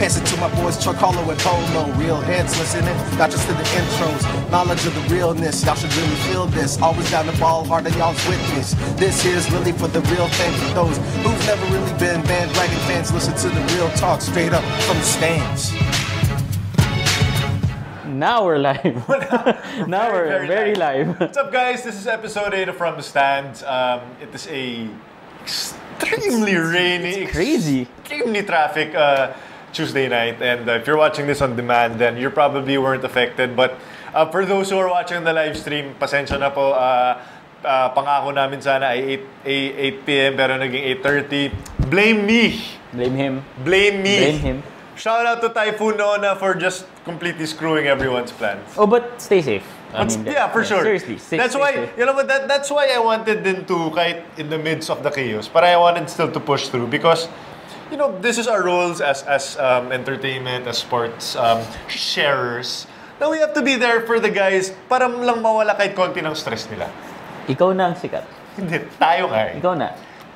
Pass it to my boys Chuck Harlow and Polo. Real heads listening, not just to the intros. Knowledge of the realness, y'all should really feel this. Always down the ball, hard on y'all's witness. This here's really for the real fans, for those who've never really been bandwagon fans. Listen to the real talk straight up from the stands. Now we're live. Now we're very live. What's up, guys? This is episode 8 of From the Stands. It is a extremely rainy, crazy, extremely traffic Tuesday night. And if you're watching this on demand, then you probably weren't affected. But for those who are watching the live stream, pasensya na po. Pangako namin sana ay 8 p.m. pero naging 8:30. Blame me. Blame him. Blame me. Blame him. Shout out to Typhoon Nona for just completely screwing everyone's plans. Oh, but stay safe. Yeah, for sure. Seriously, that's why safe. you know. But that's why I wanted them to, kahit in the midst of the chaos, but I wanted still to push through because, you know, this is our roles as entertainment, as sports sharers. Now we have to be there for the guys para lang mawala kahit konti ng stress nila. Ikaw na ang sikat. Hindi, tayo nga eh. Ikaw na.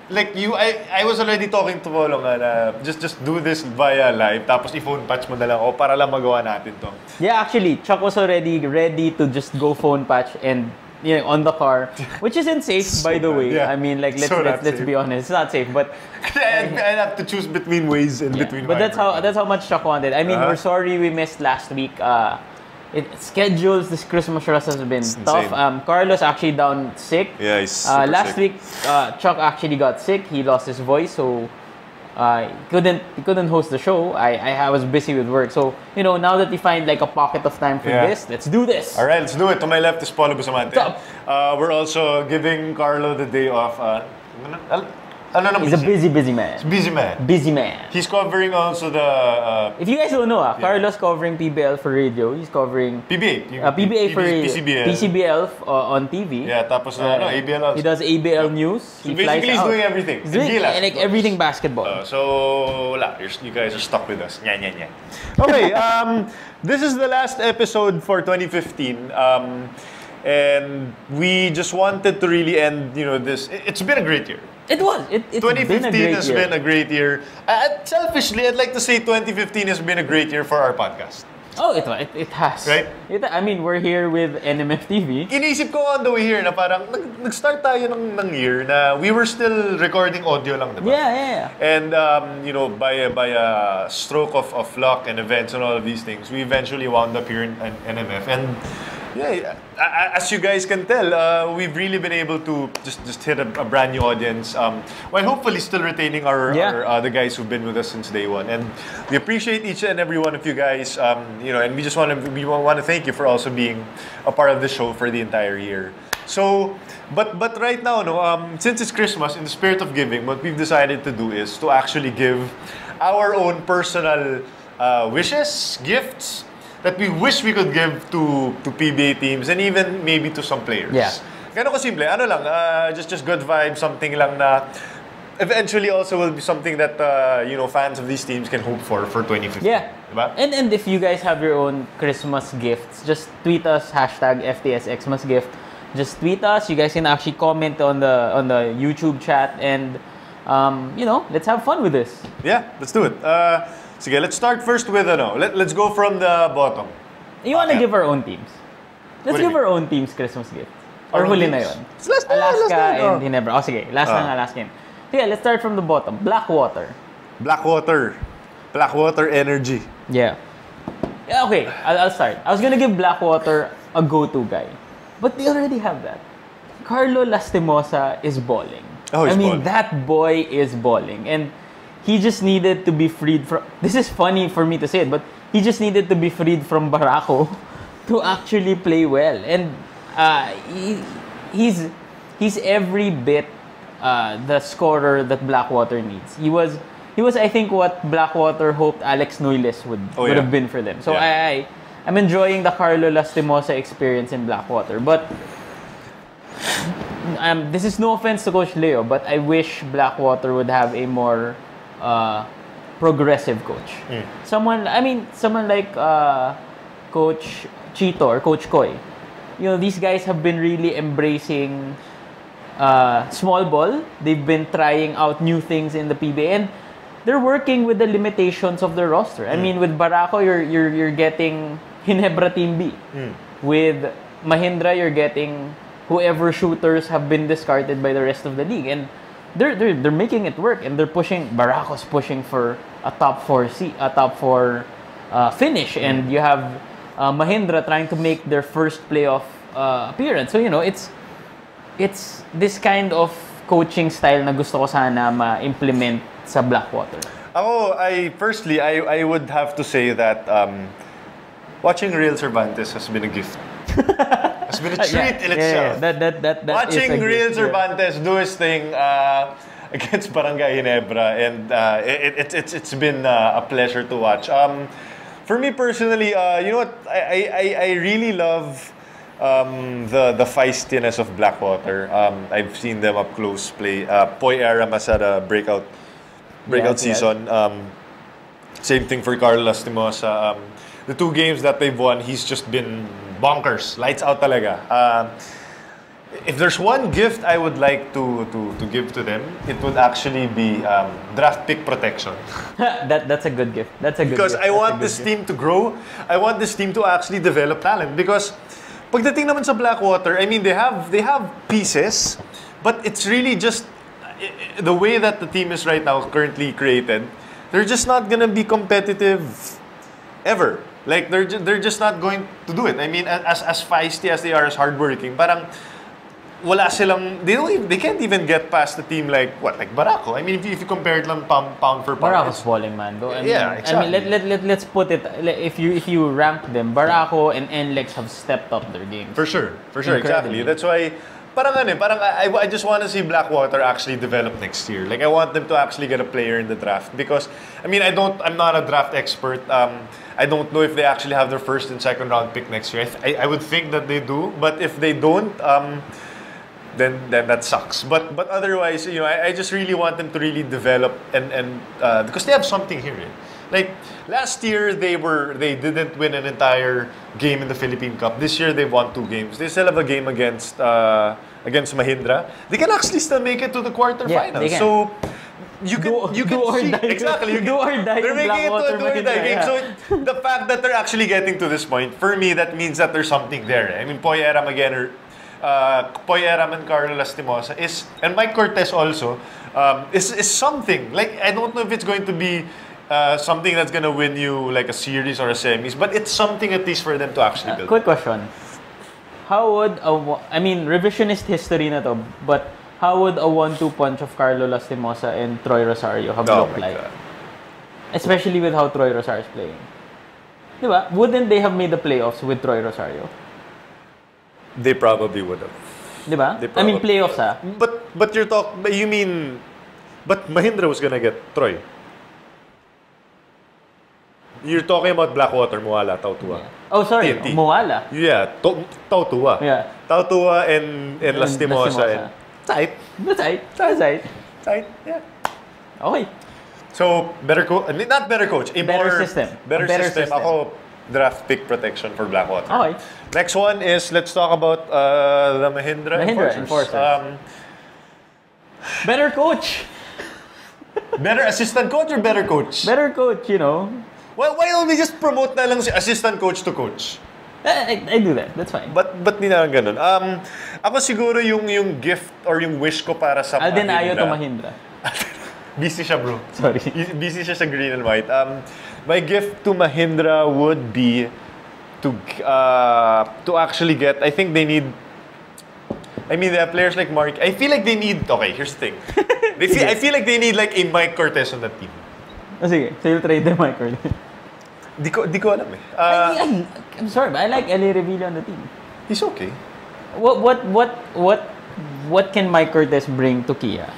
Like you, I was already talking to Polo nga na just do this via live tapos i-phone patch mo na lang para lang magawa natin to. Yeah, actually, Chuck was already ready to just go phone patch and, you know, on the car, which isn't safe, by the way. Yeah. I mean, like let's be honest, it's not safe, but I have to choose between ways and between. But that's how much Chuck wanted. I mean, we're sorry we missed last week. Schedules this Christmas rush has been tough. Carlos actually down sick. Yeah, he's super last sick. week, Chuck actually got sick. He lost his voice, so he couldn't host the show. I was busy with work, so you know, now that we find like a pocket of time for this, let's do this. All right, let's do it. To my left is Paulo Bustamante. We're also giving Carlo the day off. He's a busy man. Busy man. Busy man. He's covering also the. If you guys don't know, Carlos covering PBL for radio. He's covering PBA. PBA for PCBL on TV. Yeah, tapos ABL also. He does ABL news. So basically, he's doing everything. He's doing like everything basketball. So, you guys are stuck with us. Yeah. Okay, this is the last episode for 2015. And we just wanted to really end, you know, this. It's been a great year. It was. 2015 has been a great year. Selfishly, I'd like to say 2015 has been a great year for our podcast. Oh, it has. Right? I mean, we're here with NMF TV. Inisip ko on the way here na parang nag-start tayo ng year na we were still recording audio lang, diba? Yeah. And you know, by a stroke of luck and events and all of these things, we eventually wound up here in NMF. And yeah, as you guys can tell, we've really been able to just hit a brand new audience, while hopefully still retaining our the guys who've been with us since day one. And we appreciate each and every one of you guys, you know, and we want to thank you for also being a part of the show for the entire year. So, but right now, no, since it's Christmas, in the spirit of giving, what we've decided to do is to actually give our own personal wishes, gifts, that we wish we could give to PBA teams and even maybe to some players. Yeah. Gano'n kasimple, ano lang, just good vibes, something lang na eventually also will be something that you know, fans of these teams can hope for 2015. Yeah. Diba? And if you guys have your own Christmas gifts, just tweet us #FTS Xmas gift. Just tweet us. You guys can actually comment on the YouTube chat and you know, let's have fun with this. Yeah, let's do it. Sige, let's start first with let's go from the bottom. You want to give our own teams? Let's give our own teams Christmas gifts. Or huli na yun? Alaska and Ginebra. Oh, sige. Last na ng Alaska. Yeah, let's start from the bottom. Blackwater Energy. Yeah. Okay, I'll start. I was gonna give Blackwater a go-to guy. But they already have that. Carlo Lastimosa is balling. Oh, he's balling. That boy is balling. And he just needed to be freed from... This is funny for me to say it, but he just needed to be freed from Barako to actually play well. And he's every bit the scorer that Blackwater needs. He was, I think, what Blackwater hoped Alex Noyles would have been for them. So I'm enjoying the Carlo Lastimosa experience in Blackwater. But this is no offense to Coach Leo, but I wish Blackwater would have a more progressive coach. Someone like Coach Chito or Coach Koy. You know, these guys have been really embracing small ball. They've been trying out new things in the PBA. And they're working with the limitations of their roster. I mean, with Barako, you're getting Ginebra Team B. With Mahindra, you're getting whoever shooters have been discarded by the rest of the league, and they're making it work, and they're pushing. Barako's pushing for a top four finish, and you have Mahindra trying to make their first playoff appearance. So it's this kind of coaching style na gusto ko sana ma-implement sa Blackwater. I would have to say that watching Real Cervantes has been a gift. Has been a treat in itself. That Watching Real gift, Cervantes do his thing against Barangay Ginebra, and it's been a pleasure to watch. For me personally, you know what? I really love the feistiness of Blackwater. I've seen them up close play. Poy Aram has had a breakout season. Same thing for Carl Lastimosa. The 2 games that they've won, he's just been bonkers. Lights out talaga. If there's one gift I would like to give to them, it would actually be draft pick protection. That's a good gift. That's a good because gift. I want this team to grow. I want this team to actually develop talent. Because pagdating naman sa Blackwater, I mean, they have pieces, but it's really just the way that the team is right now, currently created. They're just not gonna be competitive ever. Like they're just not going to do it. I mean, as feisty as they are, as hardworking, parang wala silang, they can't even get past a team like Barako. I mean, if you compare it lang pound for pound. Barako's falling, man. Though. Exactly. I mean, let's put it. If you rank them, Barako and NLEX have stepped up their games. For sure, exactly. That's why. I just want to see Blackwater actually develop next year. Like, I want them to actually get a player in the draft because, I mean, I'm not a draft expert. I don't know if they actually have their first and second round pick next year. I would think that they do, but if they don't, then that sucks. But otherwise, you know, I just really want them to really develop and because they have something here. Like last year, they didn't win an entire game in the Philippine Cup. This year, they've won 2 games. They still have a game against Mahindra. They can actually still make it to the quarterfinals. Yeah, so you can see exactly. Do or die. They're making it to a do or die game. Yeah. So the fact that they're actually getting to this point, for me, that means that there's something there. I mean, Poy Aram again, Poy Aram and Carlo Lastimosa and Mike Cortez also is something. Like, I don't know if it's going to be something that's gonna win you like a series or a semis, but it's something at least for them to actually build. Quick question. How would revisionist history na to, but how would a 1-2 punch of Carlo Lastimosa and Troy Rosario have looked like? God. Especially with how Troy Rosario is playing. Diba? Wouldn't they have made the playoffs with Troy Rosario? They probably would have. Diba? I mean, playoffs But you mean, but Mahindra was gonna get Troy. You're talking about Blackwater, Moala, Tautua. Yeah. Oh, sorry, TNT. Moala. Yeah, Tautua. Yeah. Tautua and Lastimosa. Tight. Yeah. Okay. So, better coach, not better coach, better system. Better system. Ako, draft pick protection for Blackwater. Okay. Next one is, let's talk about the Mahindra Enforcers. Better coach. Better assistant coach or better coach? Better coach, you know. Well, why don't we just promote na lang si assistant coach to coach? I do that. That's fine. But di na lang ganun. Ako siguro yung gift or yung wish ko para sa Alden Mahindra. Ayo to Mahindra. Busy siya, bro. Sorry. Busy siya sa green and white. My gift to Mahindra would be to actually get, I think they need, I mean, they have players like Mark. I feel like they need, okay, here's the thing. I feel like they need like a Mike Cortez on that team. Oh, sige. So you'll trade them Mike Cortez. Di ko alam eh. I'm sorry, but I like Eli Revilla on the team. He's okay. What can Mike Cortez bring to Kia?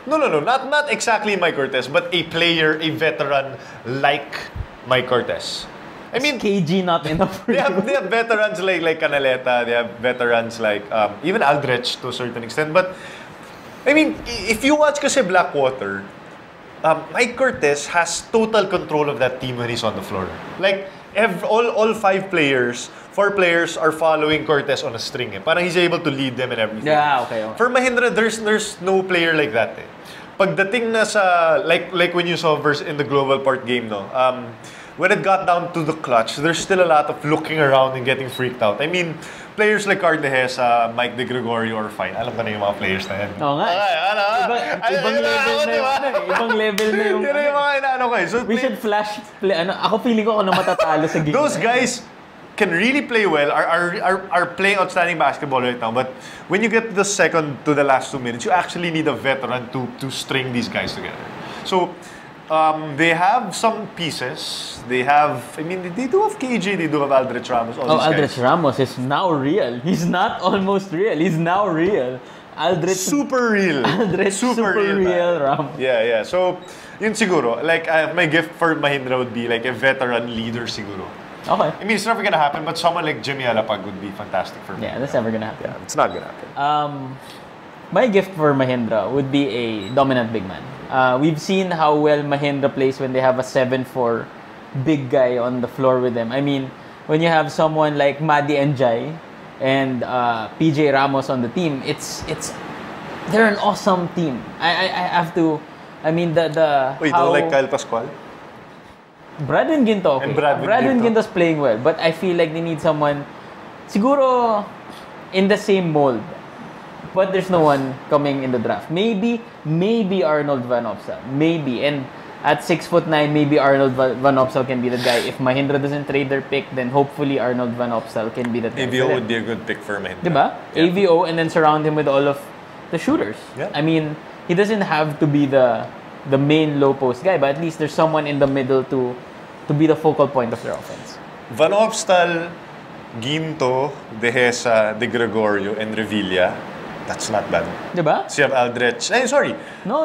No, not exactly Mike Cortez, but a player, a veteran like Mike Cortez. I mean, KG not enough for they have veterans like Canaleta, they have veterans like even Aldrich to a certain extent. But I mean, if you watch kasi Blackwater, Mike Cortez has total control of that team when he's on the floor. Like all 4 players are following Cortez on a string. Parang he's able to lead them and everything. Yeah, okay. For Mahindra, there's no player like that. pagdating na sa, like when you saw in the global part game, no, when it got down to the clutch, there's still a lot of looking around and getting freaked out. I mean, players like Carl Dehesa, Mike De Gregorio are fine. Alam ko na yung mga players na yan. Oo nga. Ibang level na yung... Yun yung mga inaano ko eh. So, we should flash... ako feeling ko ako na matatalo sa game. Those guys can really play well, are playing outstanding basketball right now. But when you get to the second to the last 2 minutes, you actually need a veteran to string these guys together. So, they have some pieces. They have, I mean, they do have KJ, they do have Aldrich Ramos. Aldrich Ramos is now real. He's not almost real. He's now real. Aldrich... Super real. Aldrich super real Ramos. Yeah. So, yun siguro. Like, my gift for Mahindra would be like a veteran leader siguro. Okay. I mean, it's never gonna happen, but someone like Jimmy Alapag would be fantastic for me. Yeah, that's never gonna happen. Yeah, it's not gonna happen. My gift for Mahindra would be a dominant big man. We've seen how well Mahindra plays when they have a 7'4" big guy on the floor with them. I mean, when you have someone like Madi Njai and PJ Ramos on the team, they're an awesome team. I have to. I mean the Wait, don't like Kyle Pascual? Bradwin Ginto, okay. And Bradwin Ginto. Ginto's playing well, but I feel like they need someone siguro in the same mold. But there's no one coming in the draft. Maybe Arnold Van Opstal. Maybe. And at 6'9", maybe Arnold Van Opstal can be the guy. If Mahindra doesn't trade their pick, then hopefully Arnold Van Opstal can be the guy. AVO would be a good pick for Mahindra. Diba? Yeah. AVO, and then surround him with all of the shooters. Yeah. I mean, he doesn't have to be the main low post guy, but at least there's someone in the middle to be the focal point of their offense. Van Opstal, Ginto, Dehesa, De Gregorio, and Revilla. That's not bad. Diba? So you have Aldrich. Sorry. No.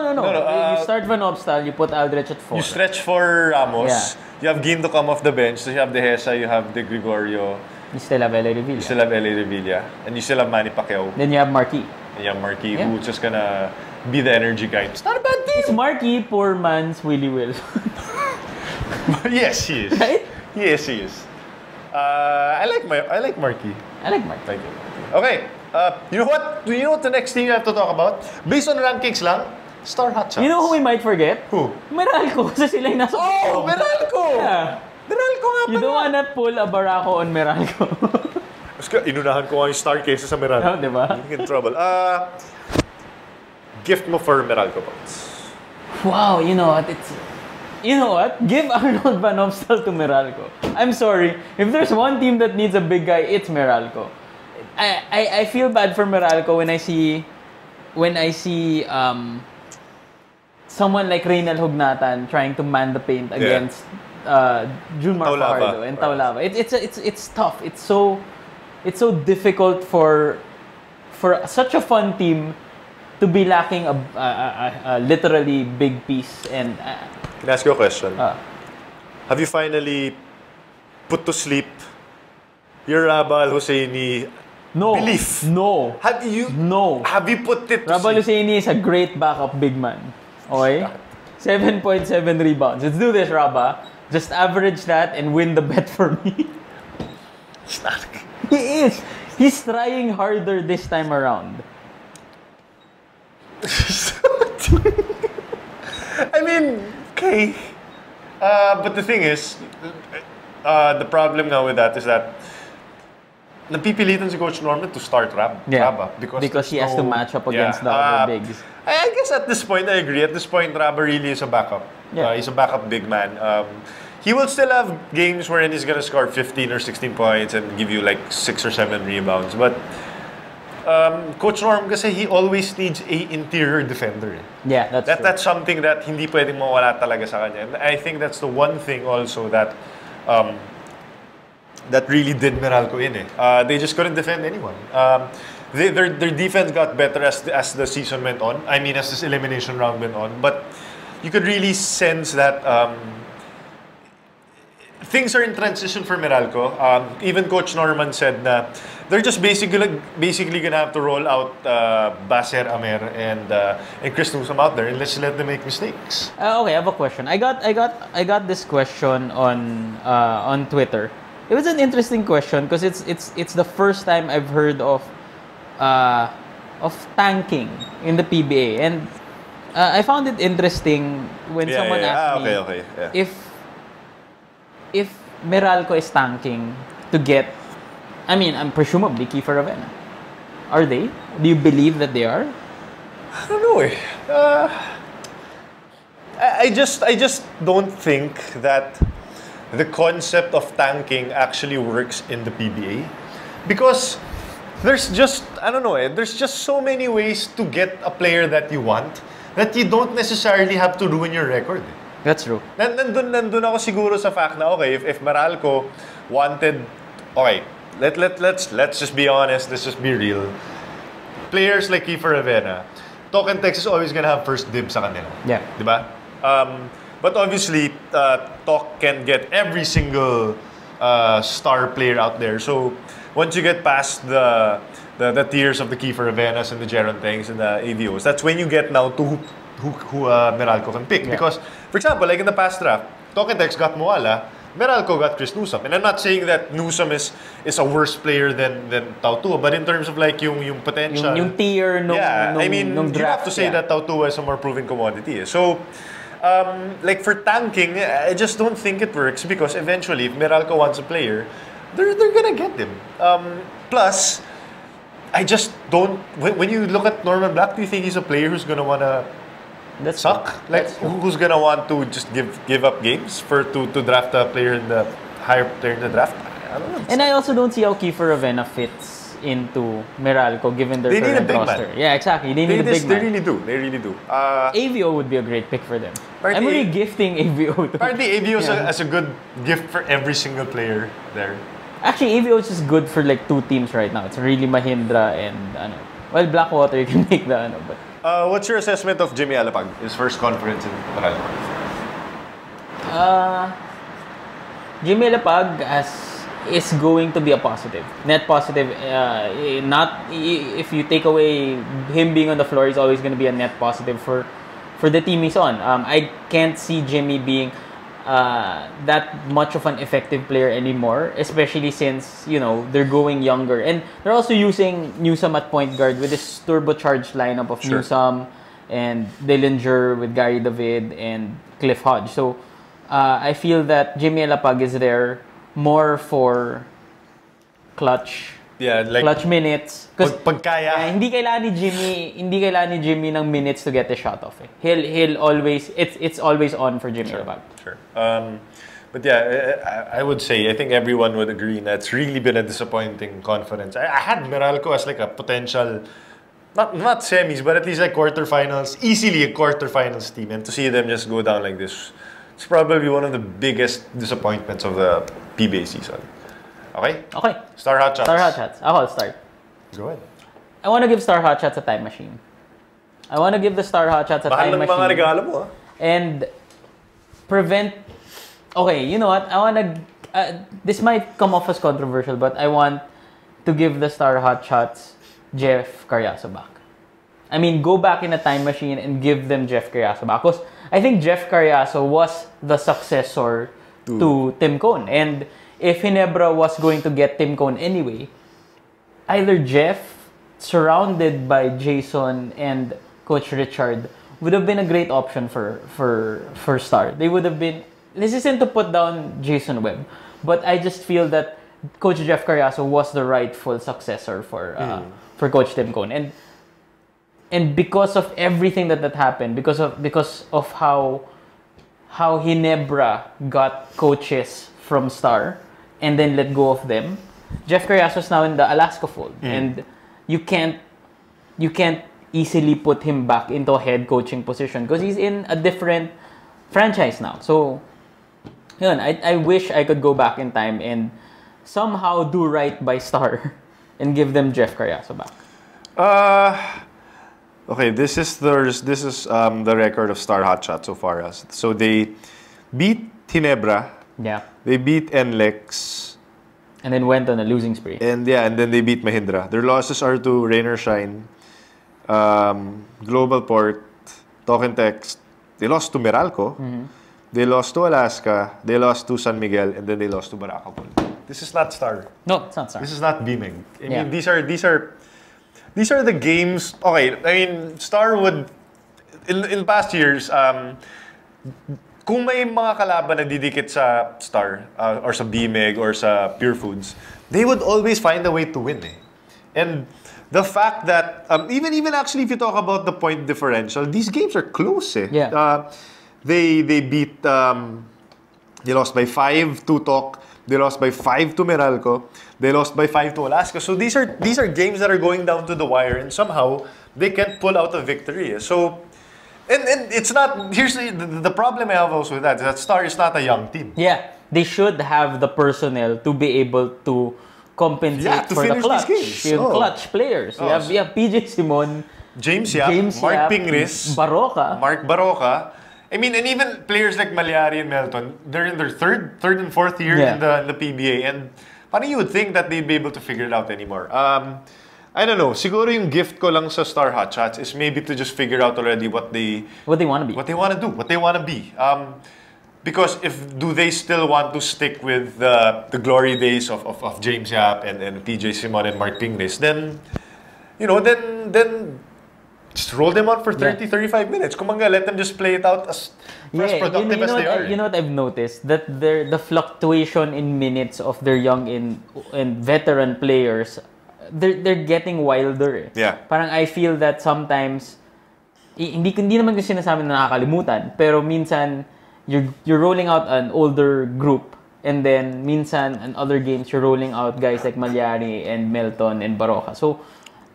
You start Van Opstal, you put Aldrich at 4. You stretch for Ramos. Yeah. You have Ginto come off the bench. So you have Dehesa, you have De Gregorio. You still have L.A. Revilla. You still have L.A. Revilla. And you still have Manny Pacquiao. Then you have Marquis. And you have Marquis, who's just gonna be the energy guy. It's not a bad team. It's Marquis, poor man's Willie Wilson. Yes, he is. Right? Yes, he is. I like Marquis. I like Marquis. Thank you. Okay. You know what? Do you know what the next thing you have to talk about? Based on rankings lang, Star Hot Shots. You know who we might forget? Who? Meralco. Kasi sila yung nasa... Oh, Meralco! Yeah. Meralco nga pala. You don't wanna pull a Barako on Meralco. Inunahan ko nga yung star cases sa Meralco. Oh, diba? You're in trouble. Gift mo for Meralco points. Wow, you know what? You know what? Give Arnold Van Opstal to Meralco. I'm sorry. If there's one team that needs a big guy, it's Meralco. I feel bad for Meralco when I see someone like Reynel Hugnatan trying to man the paint against Junmar Fajardo and Taulava. It's tough. It's so difficult for such a fun team to be lacking a literally big piece. And can I ask you a question? Have you finally put to sleep your Rabal Husseini belief? No. Have you? No. Have you put it to Rabal sleep? Husseini is a great backup big man. Okay? 7.7 rebounds. Let's do this, Rabba. Just average that and win the bet for me. He is. He's trying harder this time around. I mean, okay. But the thing is, the problem now with that is that napipilitan si Coach Norman to start Rabba because he has to match up against the other bigs. I guess at this point, I agree. At this point, Rabba really is a backup. Yeah. He's a backup big man. He will still have games wherein he's gonna score 15 or 16 points and give you like 6 or 7 rebounds. But Coach Norm kasi he always needs a interior defender. Yeah, that's true. That's something that hindi pwedeng mawala talaga sa kanya. And I think that's the one thing also that that really did Meralco in. They just couldn't defend anyone. Their defense got better as the season went on. I mean, as this elimination round went on. But you could really sense that things are in transition for Meralco. Even Coach Norman said na they're just basically gonna have to roll out Baser Amer and Chris Newsom out there and let's let them make mistakes. Okay, I have a question. I got this question on Twitter. It was an interesting question because it's the first time I've heard of tanking in the PBA, and I found it interesting when someone asked me yeah. if Meralco is tanking to get, I mean, I'm presumably Kiefer Ravena. Are they? Do you believe that they are? I don't know. I just don't think that the concept of tanking actually works in the PBA because there's just, I don't know, there's just so many ways to get a player that you want that you don't necessarily have to ruin your record. That's true. Nandun ako siguro sa fact na, okay, if Meralco wanted, okay, let's just be honest, let's just be real. Players like Kiefer Ravena, Token Tex is always gonna have first dibs sa kanila. Yeah. Diba? But obviously, Tok can get every single star player out there. So once you get past the tiers of the Kiefer Ravenas and the Jeron Tengs and the AVOs, that's when you get now to who Meralco can pick. Yeah. Because, for example, like in the past draft, Token Tex got Moala, Meralco got Chris Newsom. And I'm not saying that Newsom is a worse player than Tautua, but in terms of like yung potential... Yung tier nung, I mean, nung you draft, have to say that Tautua is a more proven commodity. So, like for tanking, I just don't think it works because eventually, if Meralco wants a player, they're gonna get him. Plus, I just don't... When you look at Norman Black, do you think he's a player who's gonna wanna... That's suck? true. Like, who's gonna want to just give up games to draft a player in the higher player in the draft? I don't know. And I also don't see how Kiefer Ravena fits into Meralco given their current roster. Man. Yeah, exactly. They need a big man. They really do. AVO would be a great pick for them. I'm really gifting AVO. Apparently, AVO as a good gift for every single player there. Actually, AVO is just good for like two teams right now. It's really Mahindra and well, Blackwater you can make the but. What's your assessment of Jimmy Alapag, his first conference in Meralco? Jimmy Alapag is going to be a positive. Net positive. Not if you take away him being on the floor, he's always going to be a net positive for the team he's on. I can't see Jimmy being that much of an effective player anymore, especially since they're going younger and they're also using Newsom at point guard with this turbocharged lineup of Newsom and Dillinger with Gary David and Cliff Hodge. So I feel that Jimmy Alapag is there more for clutch minutes because hindi kailangan ni Jimmy ng minutes to get the shot off. He'll always it's always on for Jimmy Alapag. Sure. But yeah, I would say I think everyone would agree that it's really been a disappointing conference. I had Meralco as like a potential not semis but at least like quarterfinals, easily a quarterfinals team, and to see them just go down like this, it's probably one of the biggest disappointments of the PBA season. Okay? Star Hot Shots. I'll start. Go ahead. I want to give Star Hot Shots a time machine. I want to give the Star Hot Shots a time machine. Mahal ng mga regalo mo, and prevent... Okay, you know what? I want to... this might come off as controversial, but I want to give the Star Hot Shots Jeff Carriazo back. I mean, go back in a time machine and give them Jeff Carriazo back. Because I think Jeff Carriazo was the successor to Tim Cone. And if Ginebra was going to get Tim Cone anyway, either Jeff, surrounded by Jason and Coach Richard, would have been a great option for Star. They would have been... This isn't to put down Jason Webb, but I just feel that Coach Jeff Carriazo was the rightful successor for Coach Tim Cone. And because of everything that happened, because of how Ginebra got coaches from Star and then let go of them, Jeff Carriazo is now in the Alaska fold, and you can't easily put him back into a head coaching position because he's in a different franchise now. So, I wish I could go back in time and somehow do right by Star and give them Jeff Carriazo back. Okay, this is the record of Star Hot Shot so far. So they beat Ginebra. Yeah. They beat NLEX. And then went on a losing spree. And then they beat Mahindra. Their losses are to Rain or Shine, Global Port, Token Text. They lost to Meralco. Mm-hmm. They lost to Alaska. They lost to San Miguel, and then they lost to Baracapul. This is not Star. No, it's not Star. This is not BMIG. I mean, these are the games. Okay, I mean, Star would in past years, kung may mga kalaban na didikit sa Star or sa BMEG or sa Pure Foods, they would always find a way to win. Eh. And the fact that even actually if you talk about the point differential, these games are close. Eh. Yeah. They beat they lost by 5 to Tok. They lost by 5 to Meralco. They lost by 5 to Alaska. So these are games that are going down to the wire, and somehow they can't pull out a victory. So, and it's not. Here's the problem I have also with that. Is that Star is not a young team. Yeah, they should have the personnel to be able to compensate to for the finish clutch. these games. Clutch players. You have PJ Simon, James Yap, Mark Pingris, Mark Baroka. I mean, and even players like Malyari and Melton, they're in their third and fourth year in the PBA, and parang you would think that they'd be able to figure it out anymore. I don't know. Siguro yung gift ko lang sa Star Hotshots is maybe to just figure out already what they want to be, what they want to do, what they want to be. Because do they still want to stick with the glory days of James Yap and PJ Simon and Mark Pingris, then just roll them out for 30-35 minutes. Kumanga, let them just play it out as productive as they are. You know what I've noticed? That the fluctuation in minutes of their young and veteran players, they're getting wilder. Eh. Yeah. Parang I feel that sometimes, hindi naman ko sinasabi na nakakalimutan, pero minsan, you're rolling out an older group, and then minsan in other games, you're rolling out guys like Malyari and Melton and Baroka. So,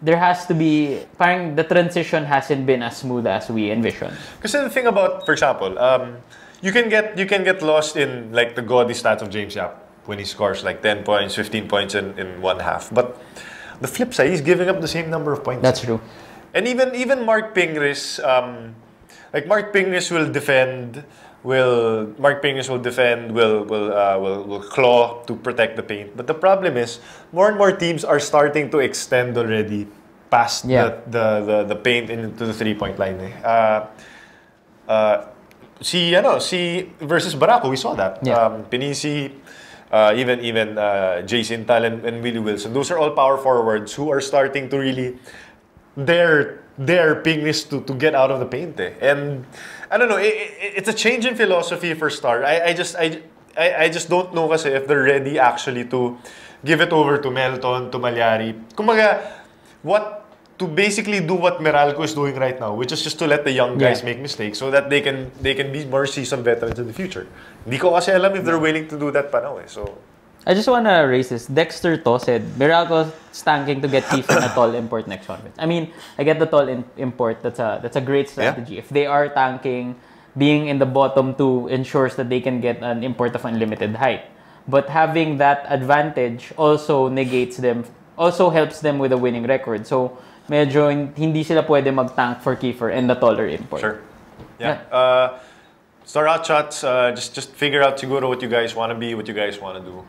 there has to be, parang the transition hasn't been as smooth as we envisioned. Kasi the thing about, for example, you can get lost in like the gaudy stats of James Yap when he scores like 10 points, 15 points in one half. But the flip side, he's giving up the same number of points. That's true. And even Mark Pingris, like Mark Pingris will defend. Mark Pingris will defend, will claw to protect the paint. But the problem is, more and more teams are starting to extend already past the paint into the 3-point line. See versus Barako, we saw that. Yeah. Pinisi, even Jason Tal and Willie Wilson. Those are all power forwards who are starting to really dare Pingris to get out of the paint. And I don't know, it's a change in philosophy for Star. I just don't know kasi if they're ready actually to give it over to Melton, to Malyari. Kumaga, to basically do what Meralco is doing right now, which is just to let the young guys make mistakes so that they can be more seasoned veterans in the future. Hindi ko kasi alam if they're willing to do that pa now. So I just want to raise this. Dexter To said, Meralco's tanking to get Kiefer a tall import next conference. I mean, I get the tall import. That's a great strategy. Yeah. If they are tanking, being in the bottom 2 ensures that they can get an import of unlimited height. But having that advantage also helps them with a winning record. So, medyo hindi sila pwede mag-tank for Kiefer and the taller import. Sure. Yeah. Star Hotshots, just figure out siguro what you guys want to be, what you guys want to do.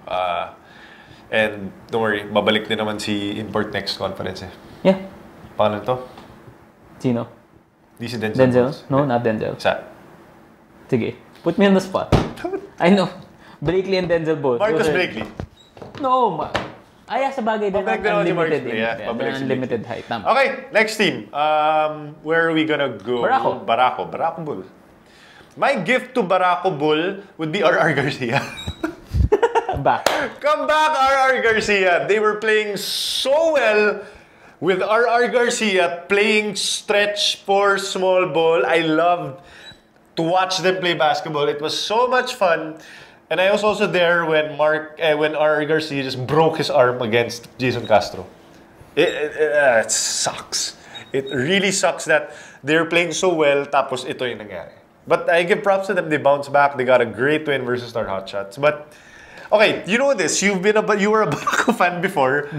And don't worry, babalik din naman si Import next conference eh. Yeah. Paano to? Sino? Di si Denzel? No, not Denzel. Sa? Sige. Put me on the spot. I know. Blakely and Denzel both. Marcus Blakely. No, sa bagay din. Unlimited height. Tama. Okay, next team. Where are we gonna go? Barako Bull. My gift to Barako Bull would be R.R. Garcia. Back. Come back, R.R. Garcia. They were playing so well with R.R. Garcia playing stretch for small ball. I loved to watch them play basketball. It was so much fun. And I was also there when R.R. Garcia just broke his arm against Jason Castro. It sucks. It really sucks that they're playing so well tapos ito yung nangyari. But I give props to them. They bounced back. They got a great win versus Star Hotshots. But okay, you know this. You were a Barako fan before.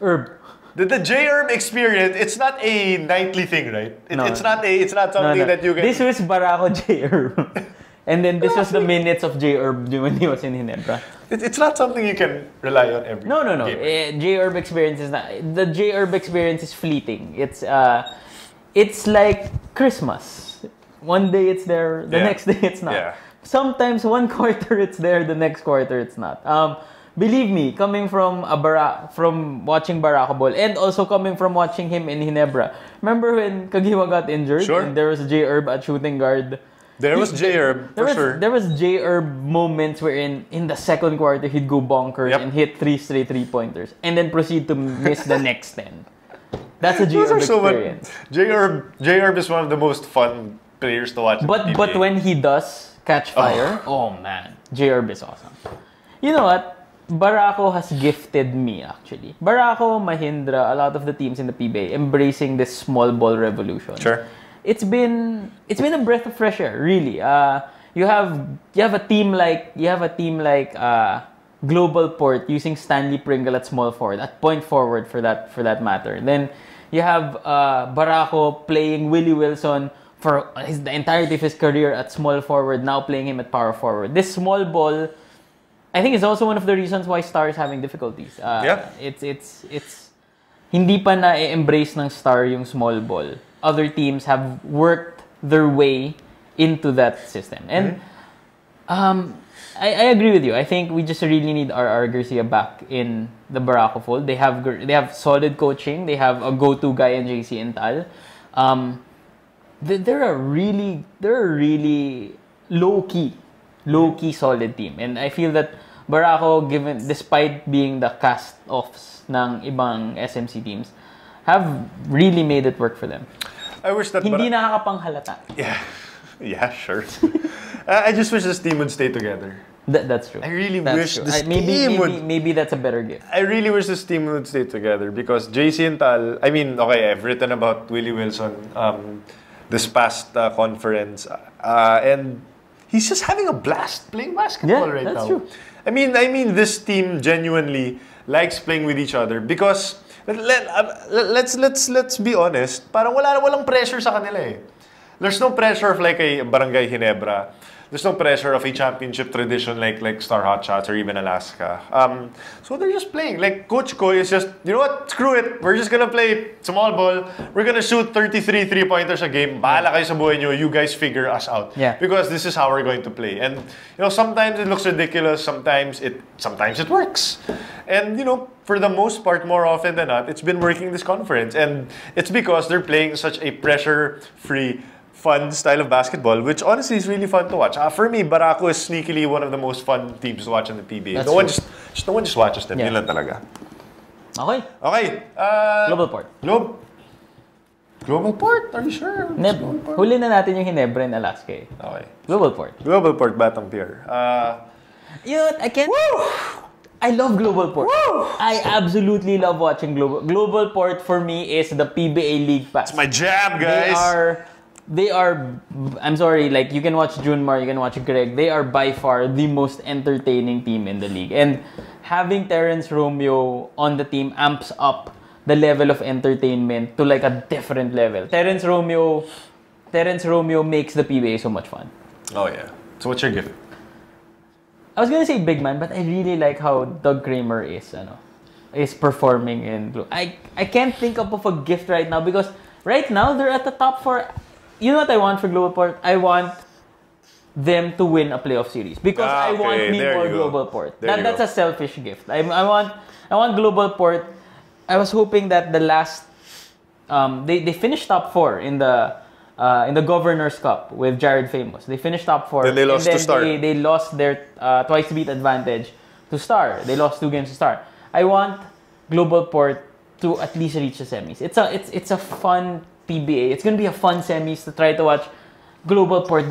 Herb. The J-Herb experience. It's not a nightly thing, right? It's not something that you can. This was Barako J-Herb, and then this was the minutes of J-Herb when he was in Ginebra. It's not something you can rely on every. No. J-Herb experience is not. The J-Herb experience is fleeting. It's like Christmas. One day it's there, the next day it's not. Yeah. Sometimes one quarter it's there, the next quarter it's not. believe me, coming from from watching Barako Ball and also coming from watching him in Ginebra. Remember when Kagiwa got injured? Sure. And there was J. Herb at shooting guard. There was J. Herb, for sure. There was J. Herb moments wherein in the second quarter he'd go bonkers Yep. and hit 3 straight 3-pointers and then proceed to miss the next 10. That's a J. Herb experience. J. Herb is one of the most fun players to watch. But when he does catch fire, oh man, J. Herb is awesome. You know what? Barako has gifted me actually. Barako, Mahindra, a lot of the teams in the PBA embracing this small ball revolution. Sure. It's been a breath of fresh air, really. You have a team like Global Port using Stanley Pringle at small forward, at point forward for that matter. Then you have Barako playing Willie Wilson for the entirety of his career at small forward, now playing him at power forward. This small ball, I think, is also one of the reasons why Star is having difficulties. It's hindi pa na-embrace ng Star yung small ball. Other teams have worked their way into that system. And I agree with you. I think we just really need R. Garcia back in the Barako fold. They have solid coaching. They have a go-to guy in JC Intal. They're a really low-key solid team. And I feel that Barako, despite being the cast-offs ng ibang SMC teams, have really made it work for them. I wish that Hindi nakakapanghalata. Yeah, sure. I just wish this team would stay together. That's true. I really That's wish true. this team would... Maybe that's a better gift. I really wish this team would stay together because JC and Tal, I mean, okay, I've written about Willie Wilson this past conference and he's just having a blast playing basketball right now. That's true. I mean, this team genuinely likes playing with each other because let's be honest, parang walang pressure sa kanila eh. There's no pressure of like a Barangay Ginebra. There's no pressure of a championship tradition like Star Hotshots or even Alaska. So they're just playing. Like Coach Koy is just, you know what? Screw it. We're just gonna play small ball. We're gonna shoot 33 3-pointers a game. Bahala kayo sa buhay nyo. You guys figure us out. Yeah. Because this is how we're going to play. And you know, sometimes it looks ridiculous. Sometimes it works. And you know, for the most part, more often than not, it's been working this conference. And it's because they're playing such a pressure-free, fun style of basketball, which honestly is really fun to watch. For me, Barako is sneakily one of the most fun teams to watch in the PBA. No one just watches them. Yeah. Yun lang talaga. Okay. Global Port. Global Port? Are you sure? Global Port? Huli na natin yung Ginebra in Alaska eh. Okay. Global Port. Global Port, Batang Pier. You know what? I can't... I love Global Port. Woo! I absolutely love watching Global Port. For me is the PBA League Pass. It's my jam, guys. They are, I'm sorry, like you can watch Junmar, you can watch Greg. They are by far the most entertaining team in the league. And having Terence Romeo on the team amps up the level of entertainment to like a different level. Terence Romeo makes the PBA so much fun. Oh yeah. So what's your gift? I was gonna say big man, but I really like how Doug Kramer is performing in Blue. I can't think of a gift right now because right now they're at the top 4. You know what I want for Global Port? I want them to win a playoff series because I want me more Global Port. That's a selfish gift. I want Global Port. I was hoping that the last they finished top 4 in the Governor's Cup with Jared Famous. They finished top 4. Then they lost to Star. They lost their twice beat advantage to Star. They lost 2 games to Star. I want Global Port to at least reach the semis. It's a fun PBA. It's gonna be a fun semis to try to watch Global Port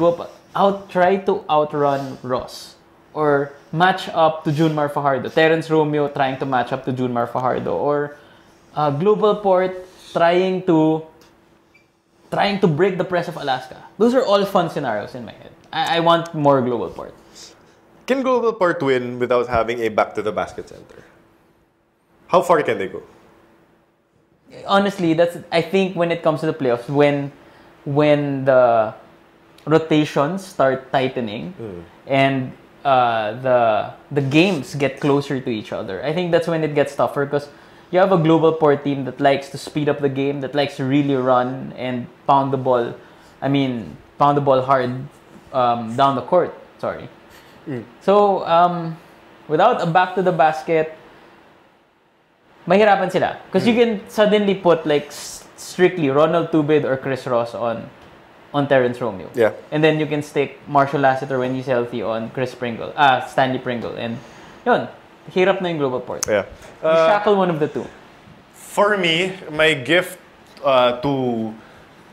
try to outrun Ross or match up to Junmar Fajardo. Terence Romeo trying to match up to Junmar Fajardo or Global Port trying to break the press of Alaska. Those are all fun scenarios in my head. I want more Global Port. Can Global Port win without having a back to the basket center? How far can they go? Honestly, I think when it comes to the playoffs, when the rotations start tightening and the games get closer to each other, I think that's when it gets tougher because you have a Global Port team that likes to speed up the game, that likes to really run and pound the ball. I mean, pound the ball hard down the court. Sorry. So Without a back to the basket, mahirapan sila. Because you can suddenly put like strictly Ronald Tubid or Chris Ross on Terrence Romeo. Yeah. And then you can stick Marshall Lassiter when he's healthy on Stanley Pringle. And yun, hirap na yung global port. Yeah. You shackle one of the two. For me, my gift to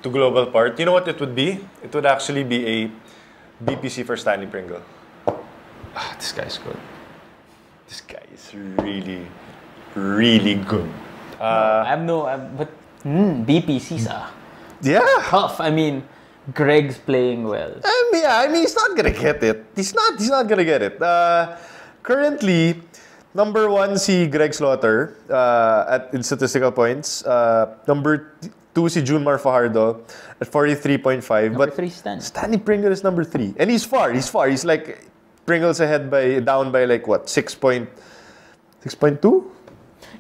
global part, you know what it would be? It would actually be a BPC for Stanley Pringle. This guy's good. This guy is really, really good. But BPC's Yeah. tough. I mean, Greg's playing well. He's not gonna get it. He's not gonna get it. Currently, number 1 si Greg Slaughter in statistical points. Number 2 si Junmar Fajardo at 43.5. Number But 3 Stan. Stanley Pringle is number 3, and he's far. He's like Pringle's down by like what 6.2.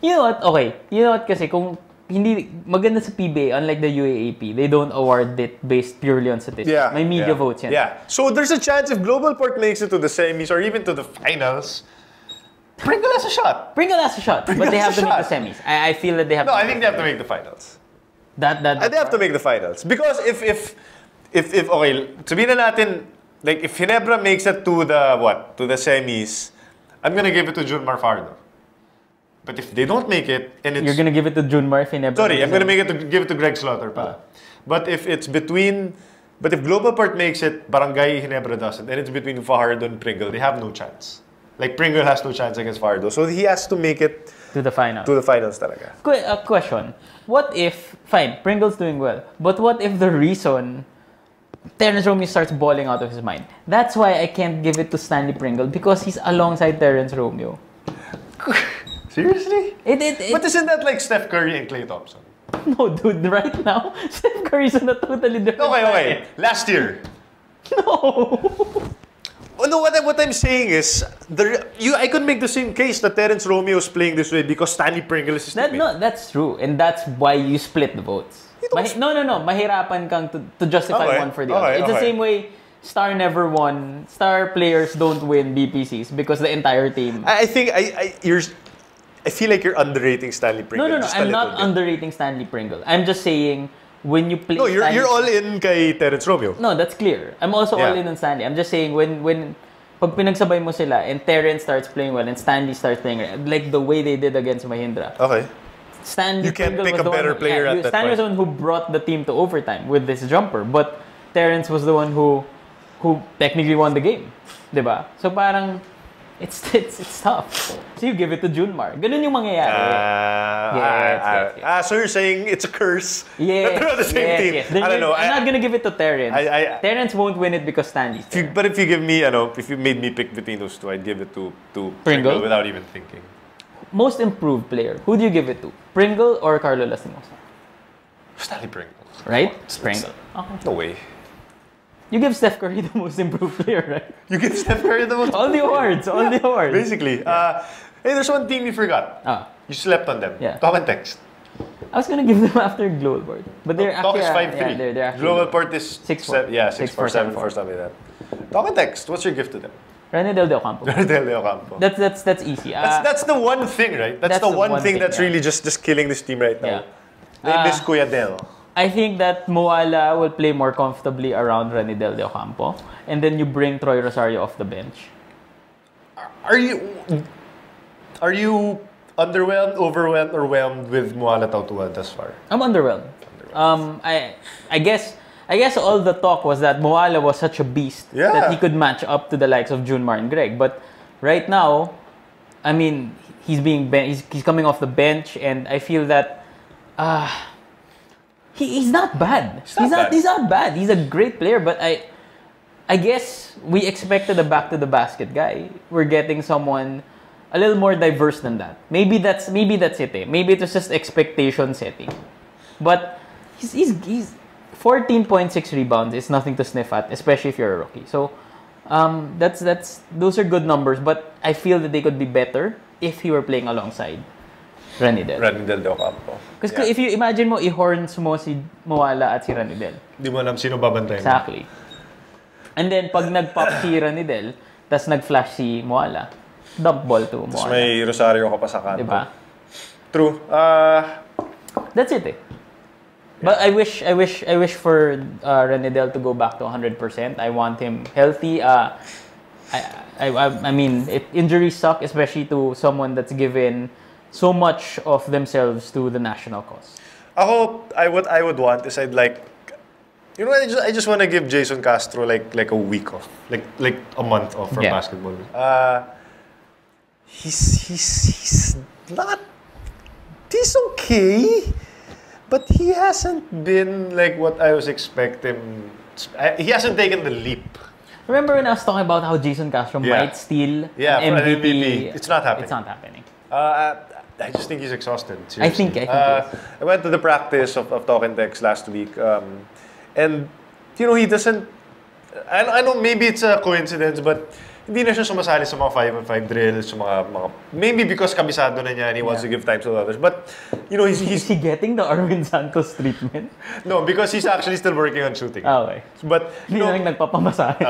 You know what? Okay. You know what kasi kung hindi maganda sa PBA, unlike the UAAP, they don't award it based purely on statistics. Yeah, May media votes yan. Yeah. So there's a chance if Global Port makes it to the semis or even to the finals, Pringle has a shot. Pringle has a shot, but they have to make the semis. I feel that they have. No, I think they have to make the finals. They have to make the finals because if okay, sabihin na natin, like if Ginebra makes it to the semis, I'm gonna give it to Junmar Fajardo. But if they don't make it, and it's... You're gonna give it to Junmar if he never... Sorry, I'm gonna give it to Greg Slaughter pala. But if it's between... But if Global Port makes it, Barangay Ginebra doesn't, and it's between Fajardo and Pringle, they have no chance. Like, Pringle has no chance against Fajardo. So he has to make it... To the final. To the finals talaga. Question. What if... Fine, Pringle's doing well. But what if the reason Terrence Romeo starts balling out of his mind? That's why I can't give it to Stanley Pringle, because he's alongside Terrence Romeo. Seriously? But isn't that like Steph Curry and Klay Thompson? No, dude. Right now, Steph Curry's on a totally different Okay. Last year. No. Oh, no, what I'm saying is, I could make the same case that Terrence Romeo is playing this way because Stanley Pringle is his teammate. No, that's true. And that's why you split the votes. No. Mahirapan kang to justify one for the other. It's the same way Star never won. Star players don't win BPCs because the entire team... I think I feel like you're underrating Stanley Pringle. No. I'm not underrating Stanley Pringle. I'm just saying when you play. No, you're all in kay Terrence Romeo. No, that's clear. I'm also all in on Stanley. I'm just saying when pag pinagsabay mo sila and Terrence starts playing well and Stanley starts playing like the way they did against Mahindra. Okay. Stanley you can't Pringle pick was a better player at that Stanley point. was the one who brought the team to overtime with this jumper, but Terrence was the one who technically won the game, diba? So parang it's tough. So you give it to Junmar. Ganun yung mangyayari. So you're saying it's a curse? Yes. They're on the same team. Yes. I don't know. I'm not gonna give it to Terrence. Terrence won't win it because Stanley's there. But if you give me, if you made me pick between those two, I'd give it to Pringle without even thinking. Most improved player. Who do you give it to? Pringle or Carlo Lastimosa? Stanley Pringle. Right? It's Pringle. Okay. No way. You give Steph Curry the most improved player, right? You give Steph Curry the most all the awards. Basically. Hey, there's one team you forgot. You slept on them. Yeah. Talk and text. I was gonna give them after Global Port, but they're Talk actually... is 5-3. they're actually... Global Port is 6-4. 6-4, 7-4, something like that. Talk and text. What's your gift to them? Renedel de Ocampo. Renedel de Ocampo. That's easy. That's the one thing, right? That's the one thing that's really just killing this team right now. They miss Kuya Del. I think that Moala will play more comfortably around Renedel de Ocampo, and then you bring Troy Rosario off the bench. Are you underwhelmed, overwhelmed, or whelmed with Moala Tautua thus far? I'm underwhelmed. I guess all the talk was that Moala was such a beast that he could match up to the likes of Junmar and Greg. But right now, I mean, he's coming off the bench, and I feel that he's not bad. He's not bad. He's a great player, but I guess we expected a back to the basket guy. We're getting someone a little more diverse than that. Maybe that's it. Maybe it was just expectation setting. But he's 14.6 rebounds is nothing to sniff at, especially if you're a rookie. So those are good numbers, but I feel that they could be better if he were playing alongside Renedel de Ocampo. Because if you imagine mo, i-horns mo si Moala at si Renedel. Di mo alam sino babantay mo. Exactly. And then, pag nag-pop si Renedel, tas nag-flash si Moala, dump ball to Tapos Moana. may Rosario ka pa sa kanto. Diba? True. That's it eh. But I wish for Renedel to go back to 100%. I want him healthy. I mean, injuries suck, especially to someone that's given so much of themselves to the national cause. What I would want is I'd like, you know, I just want to give Jason Castro like a week off, like a month off from basketball. He's not. He's okay, but he hasn't been like what I was expecting. He hasn't taken the leap. Remember when I was talking about how Jason Castro might steal an MVP? It's not happening. It's not happening. I just think he's exhausted. Seriously. I think yes. I went to the practice of Talk and Text last week, and you know he doesn't. I know maybe it's a coincidence, but hindi na siya sumasali sa mga 5-on-5 drills, sa mga maybe because kabisado na niya and he wants to give time to others. But you know, Is he getting the Arvin Santos treatment? No, because he's actually still working on shooting. Okay. But Hindi na lang nagpapamasahe.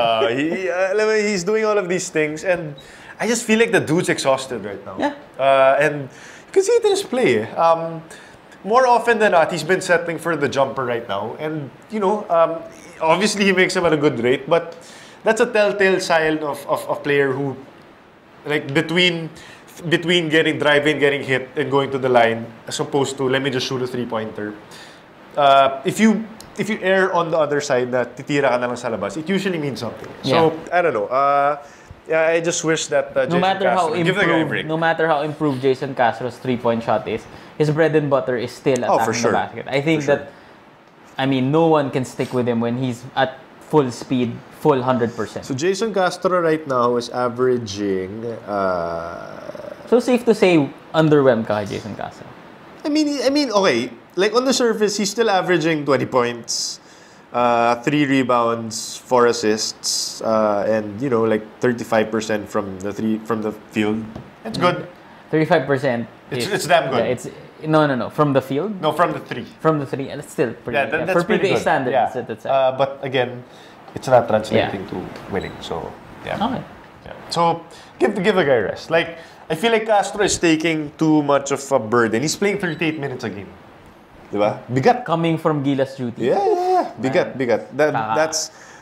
He's doing all of these things, and I just feel like the dude's exhausted right now. Yeah. And you can see it in his play. More often than not, he's been settling for the jumper right now, and you know, obviously he makes them at a good rate, but that's a telltale sign of a player who, like, between driving, getting hit, and going to the line, as opposed to let me just shoot a 3-pointer. If you err on the other side na titira ka na lang sa labas, it usually means something. So I don't know. I just wish that no matter how improved Jason Castro's 3-point shot is, his bread and butter is still attacking the basket. I think that, I mean, no one can stick with him when he's at full speed, full 100%. So Jason Castro right now is averaging. So safe to say, underwhelmed ka kay Jason Castro. I mean, okay. Like on the surface, he's still averaging 20 points, 3 rebounds, 4 assists, and you know, like 35% from the field. It's good. 35%. It's damn good. Yeah, it's no. From the field? No, from the 3. From the 3, and it's still pretty. Yeah, that's for pretty PBA good. standards. Yeah. That's but again, it's not translating to winning. So yeah. Okay. Yeah. So give the guy a rest. Like I feel like Castro is taking too much of a burden. He's playing 38 minutes a game. Diba? Bigat. Coming from Gilas duty. Yeah. Bigat.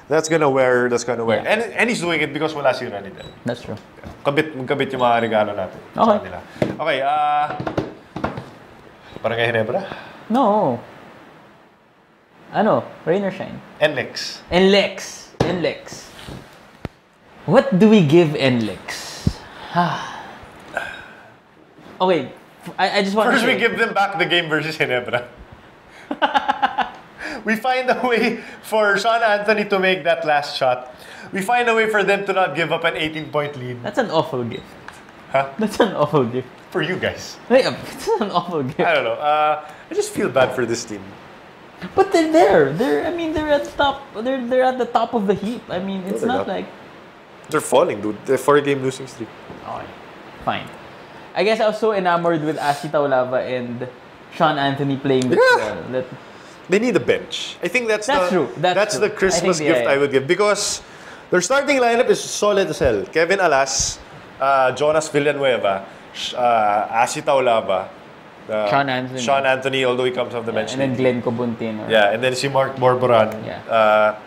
That's gonna wear. Yeah. And he's doing it because wala si Ranidel. That's true. Magkabit yung mga regalo natin. Okay. Okay, Barangay Ginebra? No. Rain or shine? NLEX. What do we give NLEX? Okay, I just want First, to say, we give them back the game versus Ginebra. We find a way for Sean Anthony to make that last shot. We find a way for them to not give up an 18-point lead. that's an awful gift. Huh? That's an awful gift. For you guys. It's an awful gift. I don't know. I just feel bad for this team. But they're there. They're at the top. They're at the top of the heap. I mean, it's they're not not. like. They're falling, dude. They're 4-game losing streak. Okay, fine. I guess I was so enamored with Asi Taulava and Sean Anthony playing this well. That They need a bench. I think that's true. That's the true. Christmas gift I would give, because their starting lineup is solid as hell. Kevin Alas, Jonas Villanueva, Asi Taulava, Sean Anthony, although he comes off the bench. and then Glenn Cobuntin. And then si Mark Borboran. Yeah.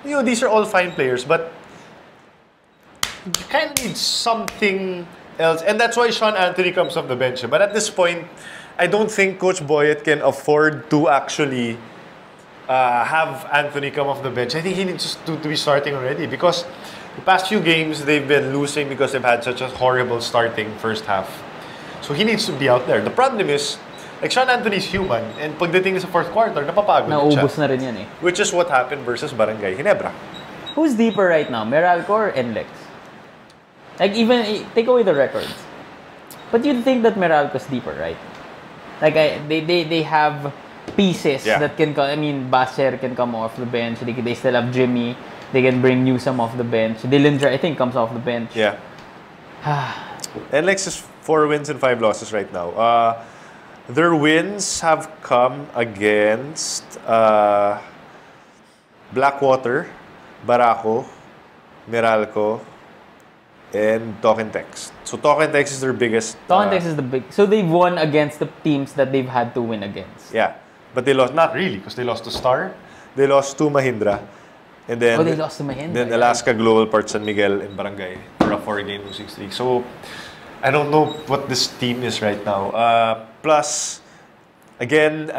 You know, these are all fine players, but you kind of need something else. And that's why Sean Anthony comes off the bench. But at this point, I don't think Coach Boyet can afford to actually have Anthony come off the bench. I think he needs to be starting already, because the past few games they've been losing because they've had such a horrible starting first half. So he needs to be out there. The problem is, like, Sean Anthony's human, and pagdating sa fourth quarter, napapagod Naubos siya. na rin yan eh. Which is what happened versus Barangay Ginebra. Who's deeper right now, Meralco or NLEX? Like, even take away the records, but you'd think that Meralco's deeper, right? Like, they have pieces that can come. I mean, Basser can come off the bench. They still have Jimmy. They can bring Newsome off the bench. Dillinger, I think, comes off the bench. Yeah. NLEX is 4 wins and 5 losses right now. Their wins have come against Blackwater, Barako, Meralco, and Talk and Text. So Talk and Text is their biggest. Talk and Text is the big. So they've won against the teams that they've had to win against. Yeah, but they lost. Not really, because they lost to Star. They lost to Mahindra. And then, they lost to Mahindra. Then Alaska Global Parts San Miguel and Barangay for a 4-game losing streak. So, I don't know what this team is right now. Plus, again,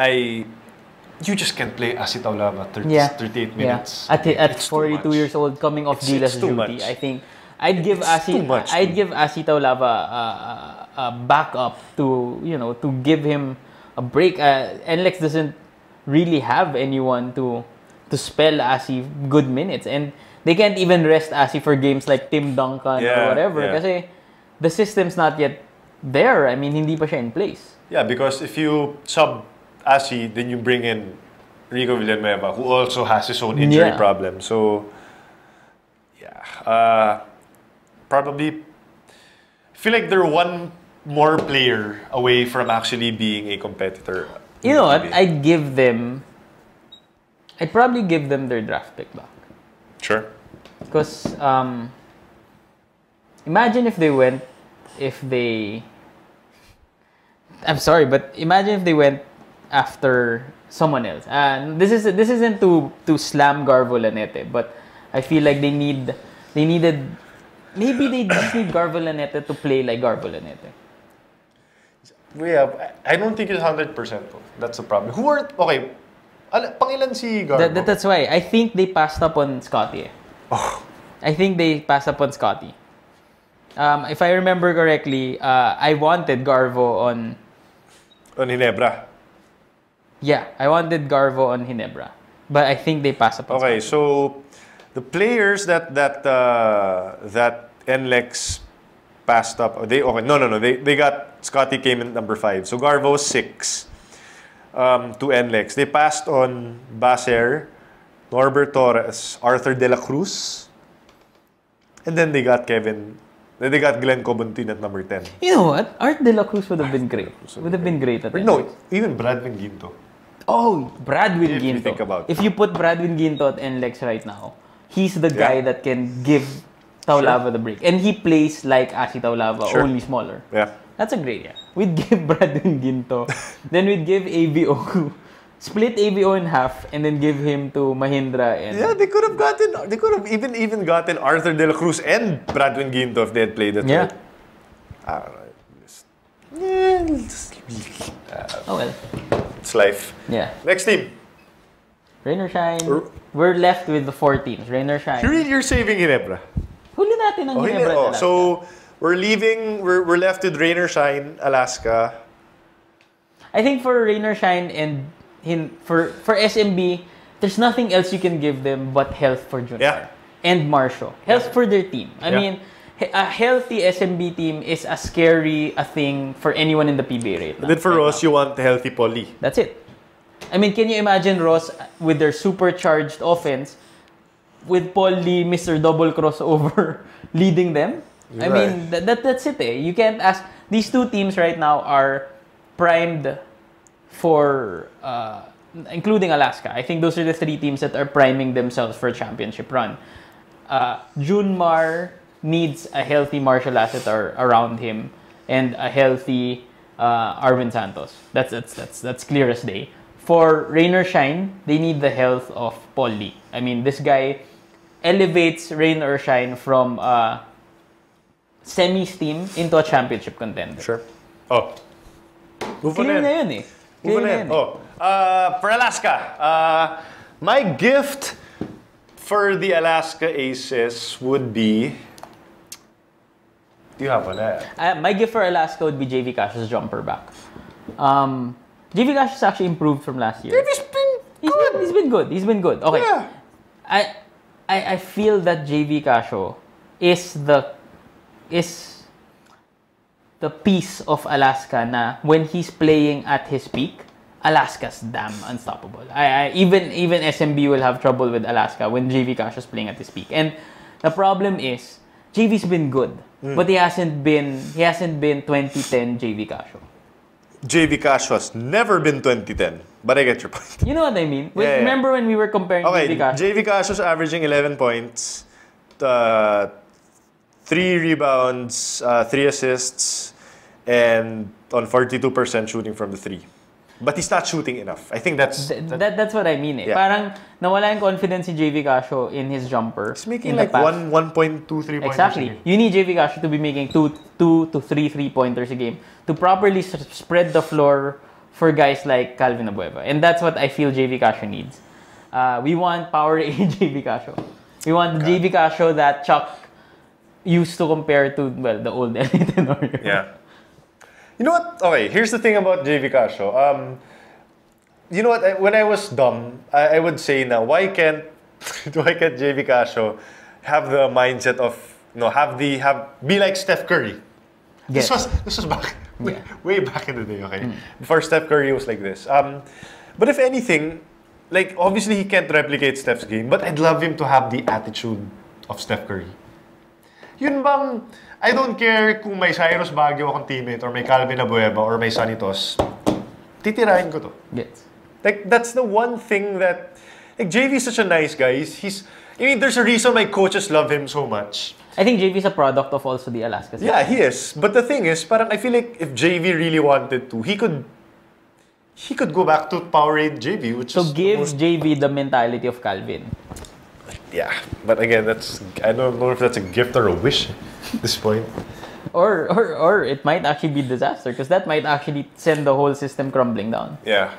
you just can't play Asitaw Lava 38 minutes. Yeah. At 42 years old, coming off Gila's duty, much. I think I'd give Asitaw Lava a backup to give him a break. NLEX doesn't really have anyone to spell Asi good minutes, and they can't even rest Asi for games like Tim Duncan or whatever kasi the system's not yet there. I mean, hindi pa siya in place. Yeah, because if you sub Asi, then you bring in Rico Villanueva, who also has his own injury problem. So, probably feel like they're one more player away from actually being a competitor. You know what? I'd probably give them their draft pick back. Sure. Because imagine if they went, I'm sorry, but imagine if they went after someone else. And this isn't to slam Garvo Lanete, but I feel like maybe they just need Garvo Lanete to play like Garvo Lanete. Yeah, I don't think it's 100%. That's the problem. Pangilan si Garbo? That's why. I think they passed up on Scotty. Oh. I think they passed up on Scotty. If I remember correctly, I wanted Garvo on Hinebra. Yeah, I wanted Garvo on Hinebra. But I think they passed up on Scotty. So the players that NLEX passed up, they got Scotty came in number 5. So Garvo 6 to NLEX. They passed on Baser, Norbert Torres, Arthur De La Cruz, and then they got Glenn Cobontin at number 10. You know what? Art De La Cruz would have been great. Would have been great at No, even Bradwin Ginto. Oh, Bradwin Ginto. If you think about it. If you put Bradwin Ginto at NLEX right now, he's the guy that can give Taulava the break. And he plays like Asi Taulava, only smaller. Yeah. That's a great We'd give Bradwin Ginto. Then we'd give AVO. Split AVO in half and then give him to Mahindra. And they could have even gotten Arthur De La Cruz and Bradwin Ginto if they had played it. Yeah. Right. I don't know. Oh well. It's life. Yeah. Next team. Rain or shine. We're left with the 4 teams. Rain or shine. You're saving Ginebra. Huli natin ang Ginebra. So we're left with Rain or Shine, Alaska. I think for Rain or Shine and for SMB, there's nothing else you can give them but health for Junior and Marshall. Health for their team. I mean, a healthy SMB team is a scary thing for anyone in the PBA right now. Then for Ross, you want a healthy Paul Lee. That's it. I mean, can you imagine Ross with their supercharged offense with Paul Lee, Mr. Double Crossover, leading them? I mean, that's it. You can't ask. These two teams right now are primed for, including Alaska. I think those are the 3 teams that are priming themselves for a championship run. Junmar needs a healthy martial asset around him and a healthy Arvin Santos. That's clear as day. For Rain or Shine, they need the health of Paul Lee. I mean, this guy elevates Rain or Shine from semis team into a championship contender. Sure. Oh. Move on Clear in. na yun eh. Move on in. For Alaska, my gift for the Alaska Aces would be... Do you have one? My gift for Alaska would be JV Cash's jumper back. JV Cash has actually improved from last year. He's been good. He's been good. Okay. Yeah. I feel that JV Casio is the piece of Alaska na when he's playing at his peak, Alaska's damn unstoppable. Even SMB will have trouble with Alaska when JV Casio is playing at his peak. And the problem is JV's been good, but he hasn't been 2010 JV Casio. JV Casio has never been 2010, but I get your point. You know what I mean? Remember when we were comparing JV Casio? JV Casio's averaging 11 points, 3 rebounds, 3 assists, and on 42% shooting from the 3. But he's not shooting enough. I think that's what I mean. Yeah. Parang nawala yung confidence si JV Casio in his jumper. He's making like 1.2 3-pointers. Exactly. You need JV Casio to be making 2 to 3 3-pointers a game to properly spread the floor for guys like Calvin Abueva. And that's what I feel JV Casio needs. We want Power A JV Casio. We want the JV Casio that Chuck used to compare to, well, the old LA Tenorio. Yeah. You know what? Okay, here's the thing about JV Casio. You know what? When I was dumb, I would say now, why can't JV Casio have the mindset of be like Steph Curry? Yes. This was back way back in the day. Okay, before Steph Curry was like this. But if anything, like obviously he can't replicate Steph's game, but I'd love him to have the attitude of Steph Curry. Yun bang, I don't care kung may Cyrus Baguio akong teammate or may Calvin Abueva or may Sanitos, titirahin ko to. Yes. Like, that's the one thing that, like, JV is such a nice guy. There's a reason my coaches love him so much. I think JV is a product of also the Alaska system. Yeah, he is. But the thing is, parang I feel like if JV really wanted to, he could go back to Powerade JV, which is give JV the mentality of Calvin. Yeah, but again, I don't know if that's a gift or a wish at this point. Or it might actually be disaster because that might actually send the whole system crumbling down. Yeah.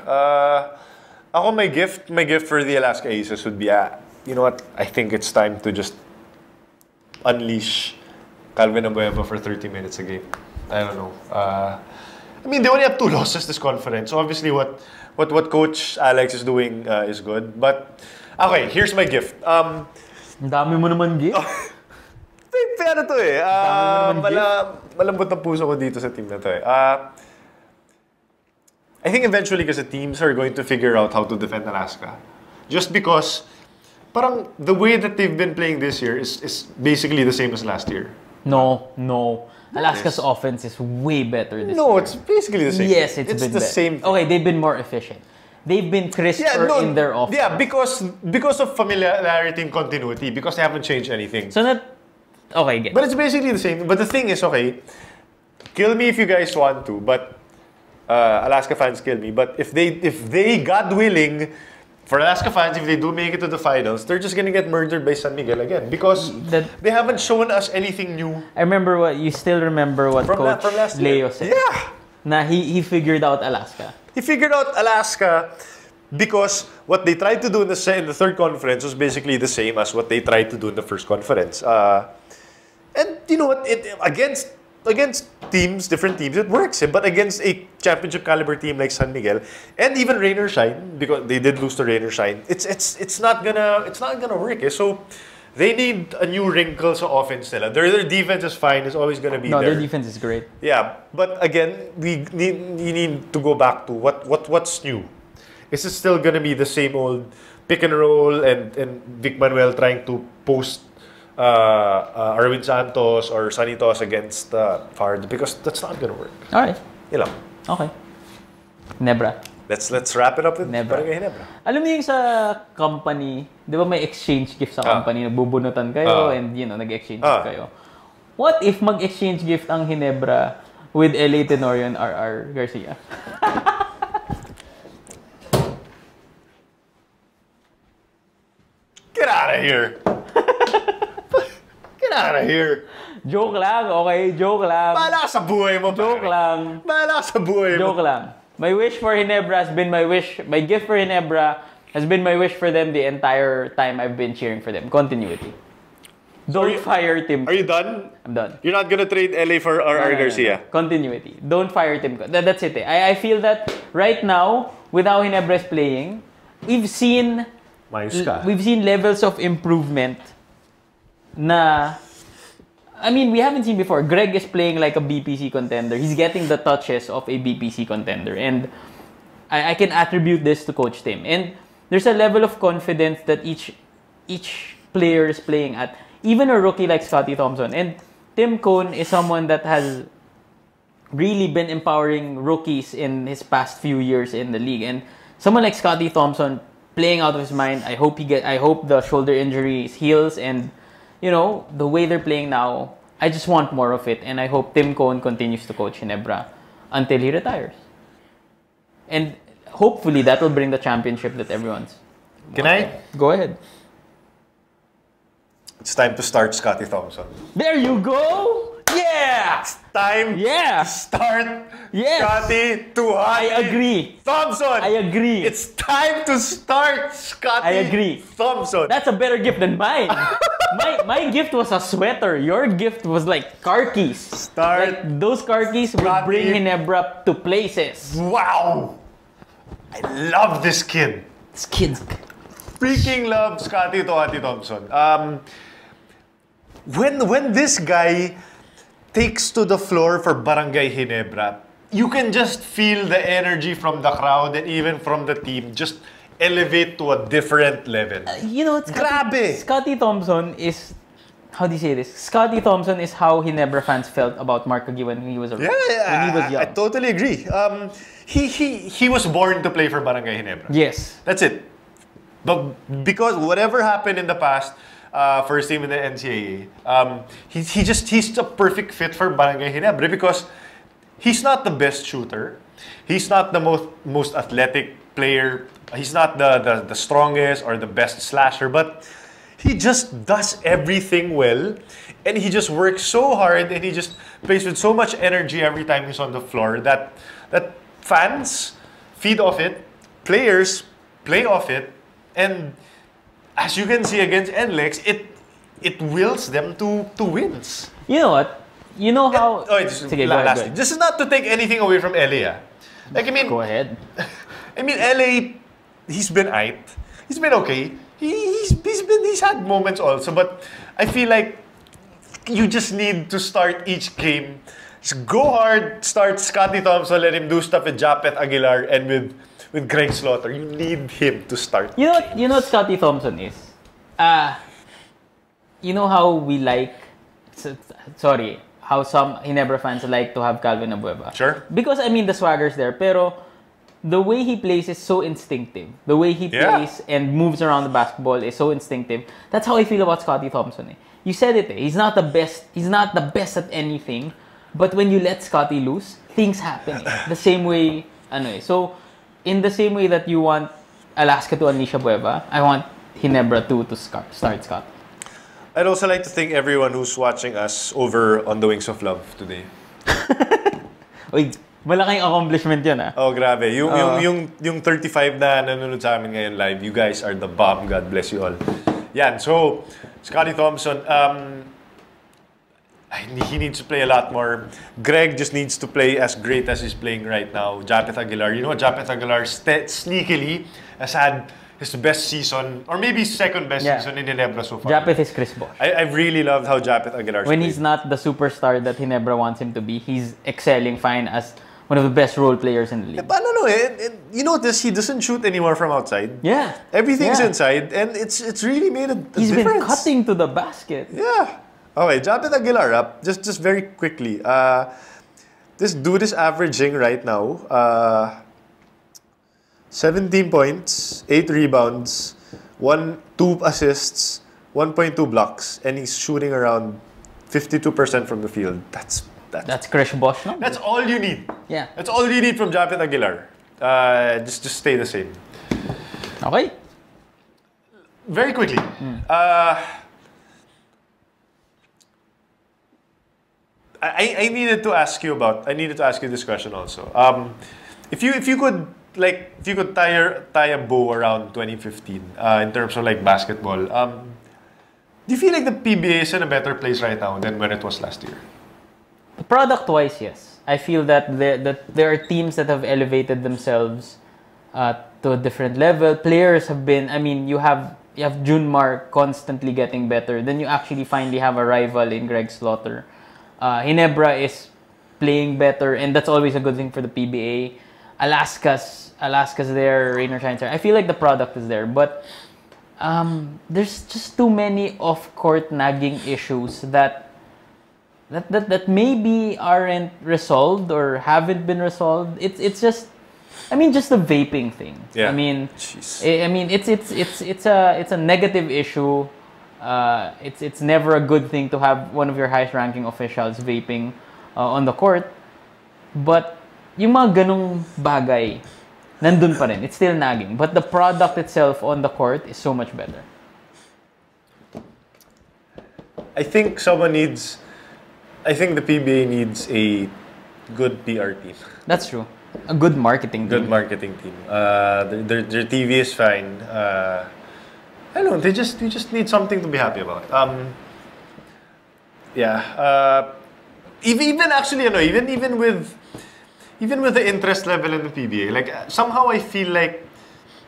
Ako my gift for the Alaska Aces would be, you know what? I think it's time to just unleash Calvin Abueva for 30 minutes a game. I don't know. I mean, they only have 2 losses this conference. So obviously, what Coach Alex is doing is good. But okay, here's my gift. Ang dami mo naman gift. Pero to eh. Malambot ang puso ko dito sa team na to eh. I think eventually kasi teams are going to figure out how to defend Alaska. Just because parang the way that they've been playing this year is basically the same as last year. No. Alaska's offense is way better this year. No, it's basically the same. Yes, it's been the better. same thing. Okay, they've been more efficient. They've been crisper in their offense. Yeah, because of familiarity and continuity, because they haven't changed anything. So okay, get. But it's basically the same. But the thing is, okay, kill me if you guys want to, but Alaska fans kill me. But if they, God willing, for Alaska fans, if they do make it to the finals, they're just gonna get murdered by San Miguel again because they haven't shown us anything new. I remember what Coach last Leo year. said. Yeah. Na he figured out Alaska. He figured out Alaska because what they tried to do in the third conference was basically the same as what they tried to do in the first conference. And you know what? Against different teams, it works. But against a championship caliber team like San Miguel, and even Rain or Shine, because they did lose to Rain or Shine, it's not gonna work. So they need a new wrinkle sa offense nila. Their defense is fine. It's always gonna be there. No, their defense is great. Yeah, but again, you need to go back to what's new. Is it still gonna be the same old pick and roll and Vic Manuel trying to post Arwin Santos or Sanitos against Fard? Because that's not gonna work. All right. Yun lang. Okay. Nebra. Let's wrap it up with Nebra. Nebra. Alam niyo yung sa company, di ba may exchange gift sa company, nagbubunutan kayo and nag-exchange gift kayo. What if mag-exchange gift ang Hinebra with LA Tenorio and RR Garcia? Get out of here! Get out of here! Joke lang, okay? Joke lang. Bahala ka sa buhay mo, Joke lang. Bahala ka sa buhay mo. Joke lang. My wish for Hinebra has been my wish. My gift for Hinebra has been my wish for them the entire time I've been cheering for them. Continuity. Don't fire Tim. Are you done? I'm done. You're not gonna trade LA for RR Garcia? No. Continuity. Don't fire Tim. That's it. I feel that right now, with how Hinebra is playing, we've seen levels of improvement na, I mean, we haven't seen before. Greg is playing like a BPC contender. He's getting the touches of a BPC contender. And I can attribute this to Coach Tim. And there's a level of confidence that each player is playing at. Even a rookie like Scottie Thompson. And Tim Cone is someone that has really been empowering rookies in his past few years in the league. And someone like Scottie Thompson playing out of his mind. I hope the shoulder injury heals, and the way they're playing now, I just want more of it, and I hope Tim Cohn continues to coach Ginebra until he retires. And hopefully that will bring the championship that everyone's. Can I? Go ahead. It's time to start Scotty Thompson. There you go! Yeah! Time Yeah! to start Yes! Scotty I agree. Thompson. I agree. It's time to start Scotty I agree. Thompson. That's a better gift than mine. my gift was a sweater. Your gift was like car keys. Start Like those car keys would Scotty. bring Ginebra to places. Wow! I love this kid. This kid's Freaking love Scotty Thompson. When this guy takes to the floor for Barangay Ginebra, you can just feel the energy from the crowd and even from the team just elevate to a different level. You know, Grabe! Scotty Thompson is, how do you say this? Scotty Thompson is how Ginebra fans felt about Mark Agi when he was around. Yeah, when he was young. I totally agree. He was born to play for Barangay Ginebra. Yes. That's it. But because whatever happened in the past, first team in the NCAA, he's a perfect fit for Barangay Ginebra because he's not the best shooter. He's not the most athletic player. He's not the strongest or the best slasher, but he just does everything well, and he just works so hard, and he just plays with so much energy every time he's on the floor that fans feed off it, players play off it, and as you can see against NLEX, it wills them to wins. You know what? You know how... Sige, lastly, this is not to take anything away from LA. Like, I mean... Go ahead. I mean, LA, he's been aight. He's been okay. He's had moments also, but I feel like you just need to start each game. Just go hard, start Scotty Thompson, let him do stuff with Japeth Aguilar and with Greg Slaughter. You need him to start. You know what Scotty Thompson is? You know how we like... Sorry. How some Ginebra fans like to have Calvin Abueva. Sure. Because, I mean, the swagger's there. Pero the way he plays is so instinctive. The way he plays and moves around the basketball is so instinctive. That's how I feel about Scotty Thompson. Eh. You said it. Eh. He's not the best. He's not the best at anything. But when you let Scotty loose, things happen. Eh. The same way, So, in the same way that you want Alaska to unleash Abueva, I want Ginebra to start Scott. I'd also like to thank everyone who's watching us over on the Wings of Love today. Uy, malaking accomplishment yun ah. Oh, grabe. Yung 35 na nanonood sa amin ngayon live, you guys are the bomb. God bless you all. Yan, so, Scotty Thompson, he needs to play a lot more. Greg just needs to play as great as he's playing right now. Japeth Aguilar, you know, Japeth Aguilar sneakily has had his best season, or maybe second best season in Ginebra so far. Japeth is Chris Bosh. I really loved how Japeth Aguilar when he's not the superstar that Ginebra wants him to be, he's excelling fine as one of the best role players in the league. But you notice he doesn't shoot anymore from outside. Yeah. Everything's inside, and it's really made a difference. He's been cutting to the basket. Yeah. Okay, Japeth Aguilar up. Just very quickly. This dude is averaging right now 17 points, 8 rebounds, 2 assists, 1.2 blocks, and he's shooting around 52% from the field. That's Chris Bosh, no? That's all you need. Yeah. That's all you need from Japeth Aguilar. Just stay the same. Okay. Very quickly. I needed to ask you this question also. If you could tie a bow around 2015 in terms of like basketball, do you feel like the PBA is in a better place right now than when it was last year? Product-wise, yes. I feel that there are teams that have elevated themselves to a different level. Players have been. I mean, you have Junmar constantly getting better. Then you actually finally have a rival in Greg Slaughter. Ginebra is playing better, and that's always a good thing for the PBA. Alaska's there, rain or shine. I feel like the product is there, but there's just too many off-court nagging issues that maybe aren't resolved or haven't been resolved. It's just, I mean, just the vaping thing. Yeah. I mean, Jeez. it's a negative issue. It's never a good thing to have one of your highest ranking officials vaping on the court. But yung mga ganong bagay, nandun pa rin. It's still nagging. But the product itself on the court is so much better. I think the PBA needs a good PR team. That's true. A good marketing team. Good marketing team. Their TV is fine. I don't know. They just need something to be happy about. Even actually, even with the interest level in the PBA, like somehow I feel like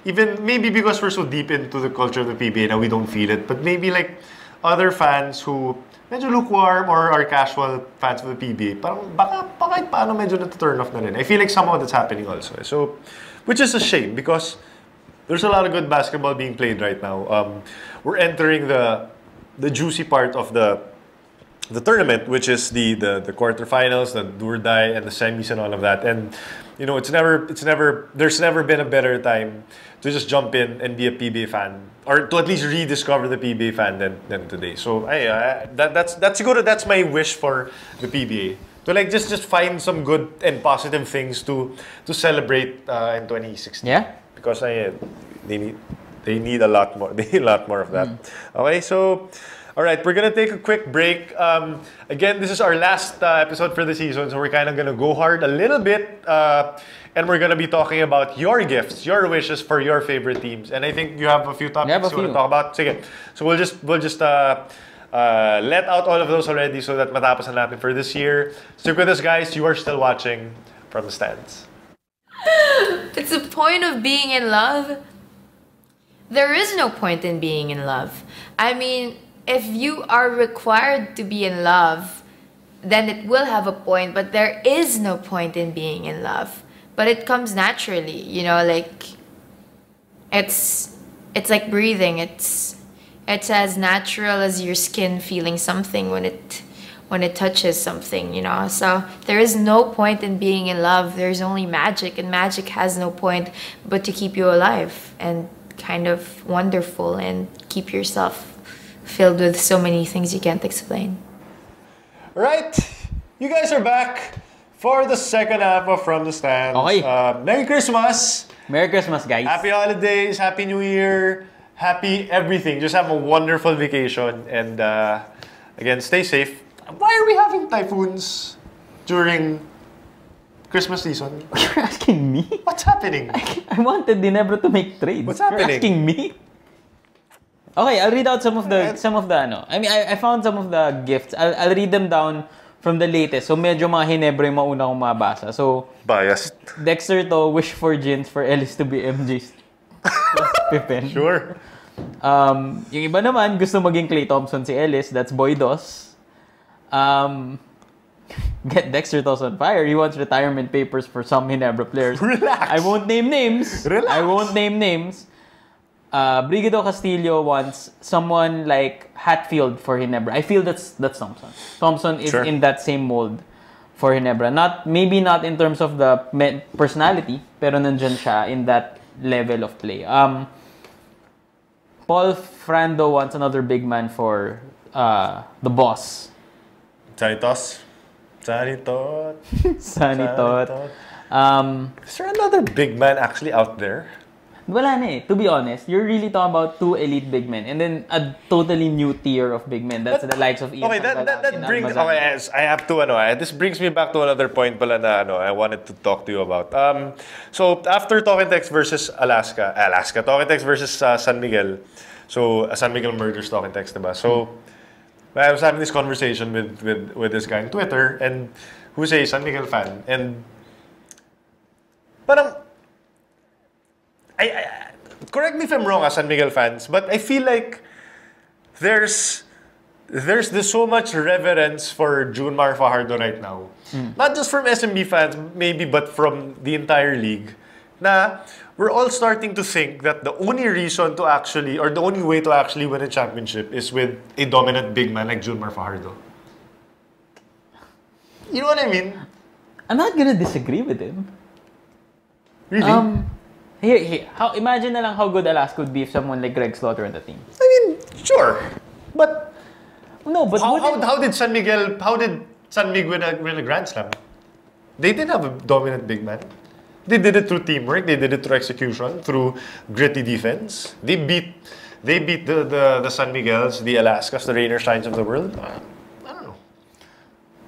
even maybe because we're so deep into the culture of the PBA now we don't feel it, but maybe like other fans who medyo lukewarm or are casual fans of the PBA, parang baka paano medyo na-turn off na rin. I feel like somehow that's happening also. So, which is a shame because there's a lot of good basketball being played right now. We're entering the juicy part of the tournament, which is the quarterfinals, the do or die, and the semis and all of that. And there's never been a better time to just jump in and be a PBA fan, or to at least rediscover the PBA fan than today. So that's my wish for the PBA, to like just find some good and positive things to celebrate in 2016. Yeah, because they need a lot more. They need a lot more of that. Okay, so. All right, we're going to take a quick break. Again, this is our last episode for the season, so we're kind of going to go hard a little bit. And we're going to be talking about your gifts, your wishes for your favorite teams. And I think you have a few topics you want to talk about. Sige. So we'll just let out all of those already so that matapos na natin for this year. Stick with us, guys. You are still watching from the stands. It's the point of being in love. There is no point in being in love. I mean, if you are required to be in love, then it will have a point, but there is no point in being in love. But it comes naturally, like it's like breathing. It's as natural as your skin feeling something when it touches something, So there is no point in being in love. There's only magic, and magic has no point but to keep you alive and kind of wonderful and keep yourself filled with so many things you can't explain. Right, you guys are back for the second half of From the Stands. Okay. Merry Christmas! Merry Christmas, guys. Happy holidays, Happy New Year, happy everything. Just have a wonderful vacation, and again, stay safe. Why are we having typhoons during Christmas season? You're asking me? What's happening? I wanted Ginebra to make trades. What's happening? You're asking me? Okay, I'll read out some of the I mean, I found some of the gifts. I'll read them down from the latest. So medyo mga Ginebra yung mauna kong mabasa. So Biased. Dexter to wish for Jins for Ellis to be MJ's Pippen. Sure. Yung iba naman gusto maging Klay Thompson si Ellis. That's Boy Dos. Get Dexter Toss on fire. He wants retirement papers for some Ginebra players. Relax. I won't name names. Relax. I won't name names. Brigido Castillo wants someone like Hatfield for Ginebra. I feel that's Thompson. Thompson is in that same mold for Ginebra. Maybe not in terms of the personality, pero nandyan siya in that level of play. Paul Frando wants another big man for the boss. Sanitos. Sanitot. Sanitot. Is there another big man actually out there? Wala na eh. To be honest, you're really talking about two elite big men and then a totally new tier of big men. That's the likes of Ian. Okay, that brings... Okay, I have to... this brings me back to another point pala na I wanted to talk to you about. So, after Talking Text versus Alaska, Talking Text versus San Miguel. So, San Miguel murders Talking Text, diba? So, I was having this conversation with this guy on Twitter and who's a San Miguel fan. And parang... I correct me if I'm wrong, San Miguel fans, but I feel like there's so much reverence for Junmar Fajardo right now. Not just from SMB fans, maybe, but from the entire league. Na we're all starting to think that the only reason to actually, or the only way to actually win a championship is with a dominant big man like Junmar Fajardo. You know what I mean? I'm not gonna disagree with him. Really? Here. Imagine na lang how good Alaska would be if someone like Greg Slaughter on the team. I mean, sure. But No, but how did San Miguel win a Grand Slam? They didn't have a dominant big man. They did it through teamwork. They did it through execution, through gritty defense. They beat the San Miguels, the Alaskas, the Rainer Steins of the world. I don't know.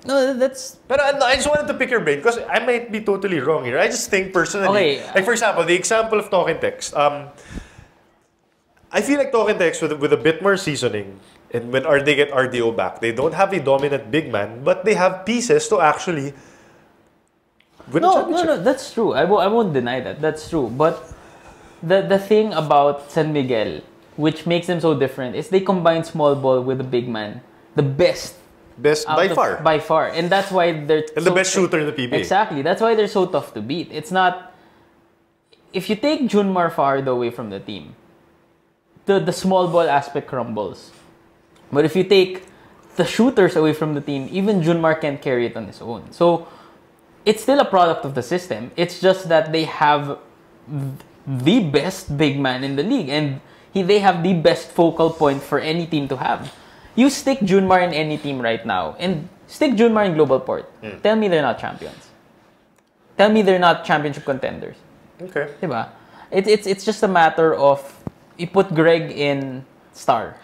No, that's... But I just wanted to pick your brain because I might be totally wrong here. I just think personally, Okay. like for example, the example of Talk and Text. I feel like Talk and Text with a bit more seasoning, and when they get RDO back, they don't have a dominant big man, but they have pieces to actually win a championship. No, that's true. I won't deny that. That's true. But the thing about San Miguel, which makes them so different, is they combine small ball with a big man. The best By far. By far. And that's why they're... And the best shooter in the PBA. Exactly. That's why they're so tough to beat. It's not... If you take Junmar Fajardo away from the team, the small ball aspect crumbles. But if you take the shooters away from the team, even Junmar can't carry it on his own. So, it's still a product of the system. It's just that they have the best big man in the league. And they have the best focal point for any team to have. You stick Junmar in any team right now, and stick Junmar in Global Port. Tell me they're not champions. Tell me they're not championship contenders. Okay. Diba? It's just a matter of you put Greg in Star.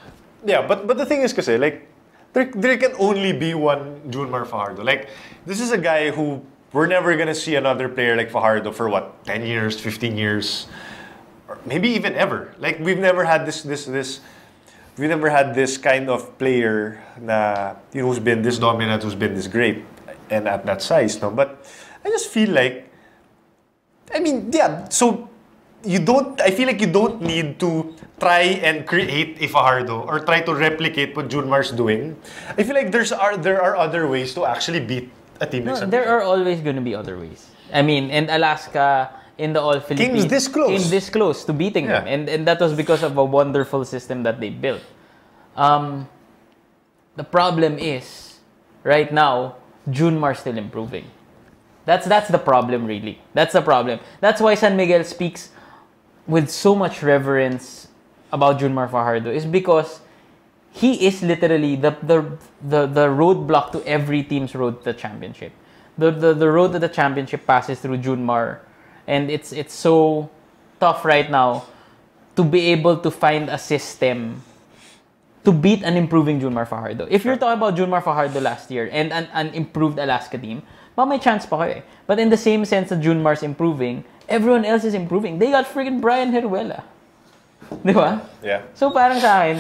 Yeah, but the thing is kasi, like, there can only be one Junmar Fajardo. Like, this is a guy who we're never gonna see another player like Fajardo for what, 10 years, 15 years, or maybe even ever. Like, we've never had we never had this kind of player na, who's been this dominant, who's been this great, and at that size, no? But I just feel like, I mean, yeah, so I feel like you don't need to try and create a Fajardo or try to replicate what Junmar's doing. I feel like there are other ways to actually beat a team like San There Miguel. are always going to be other ways. I mean, in Alaska, in the All-Philippines... Came this close to beating them. And that was because of a wonderful system that they built. The problem is, right now, Junmar's still improving. That's the problem, really. That's the problem. That's why San Miguel speaks with so much reverence about Junmar Fajardo, is because he is literally the roadblock to every team's road to the championship. The road to the championship passes through Junmar, and it's so tough right now to be able to find a system to beat an improving Junmar Fajardo. If you're talking about Junmar Fajardo last year and an improved Alaska team, may chance pa kayo eh. But in the same sense that Junmar's improving, everyone else is improving. They got friggin' Brian Heruela. Di ba? Yeah. So parang sa akin,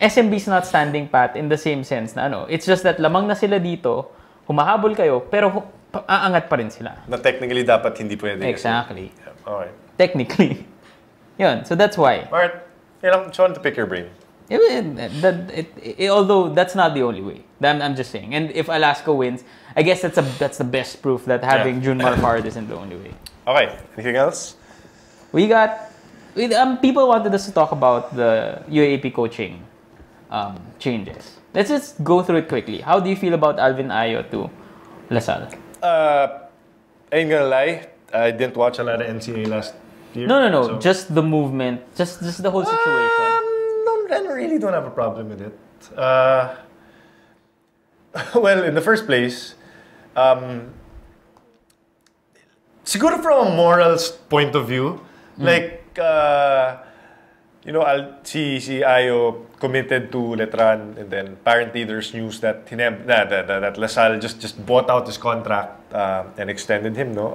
SMB's not standing pat in the same sense na it's just that lamang na sila dito, humahabol kayo, pero aangat pa rin sila. Na technically dapat hindi pwede. Exactly. Yeah. Alright. Technically. Yun. So that's why. Alright. Just wanted to pick your brain. Although that's not the only way. I'm just saying. And if Alaska wins, I guess that's the best proof that having Junmar Fajardo isn't the only way. Okay. Anything else? People wanted us to talk about the UAAP coaching changes. Let's just go through it quickly. How do you feel about Alvin Ayo to LaSalle? I ain't gonna lie. I didn't watch a lot of NCAA last year. No. So. Just the movement. Just the whole situation. I really don't have a problem with it. Well, in the first place, siguro from a morals point of view, like, si Ayo committed to Letran, and then apparently there's news that that LaSalle just bought out his contract and extended him, no?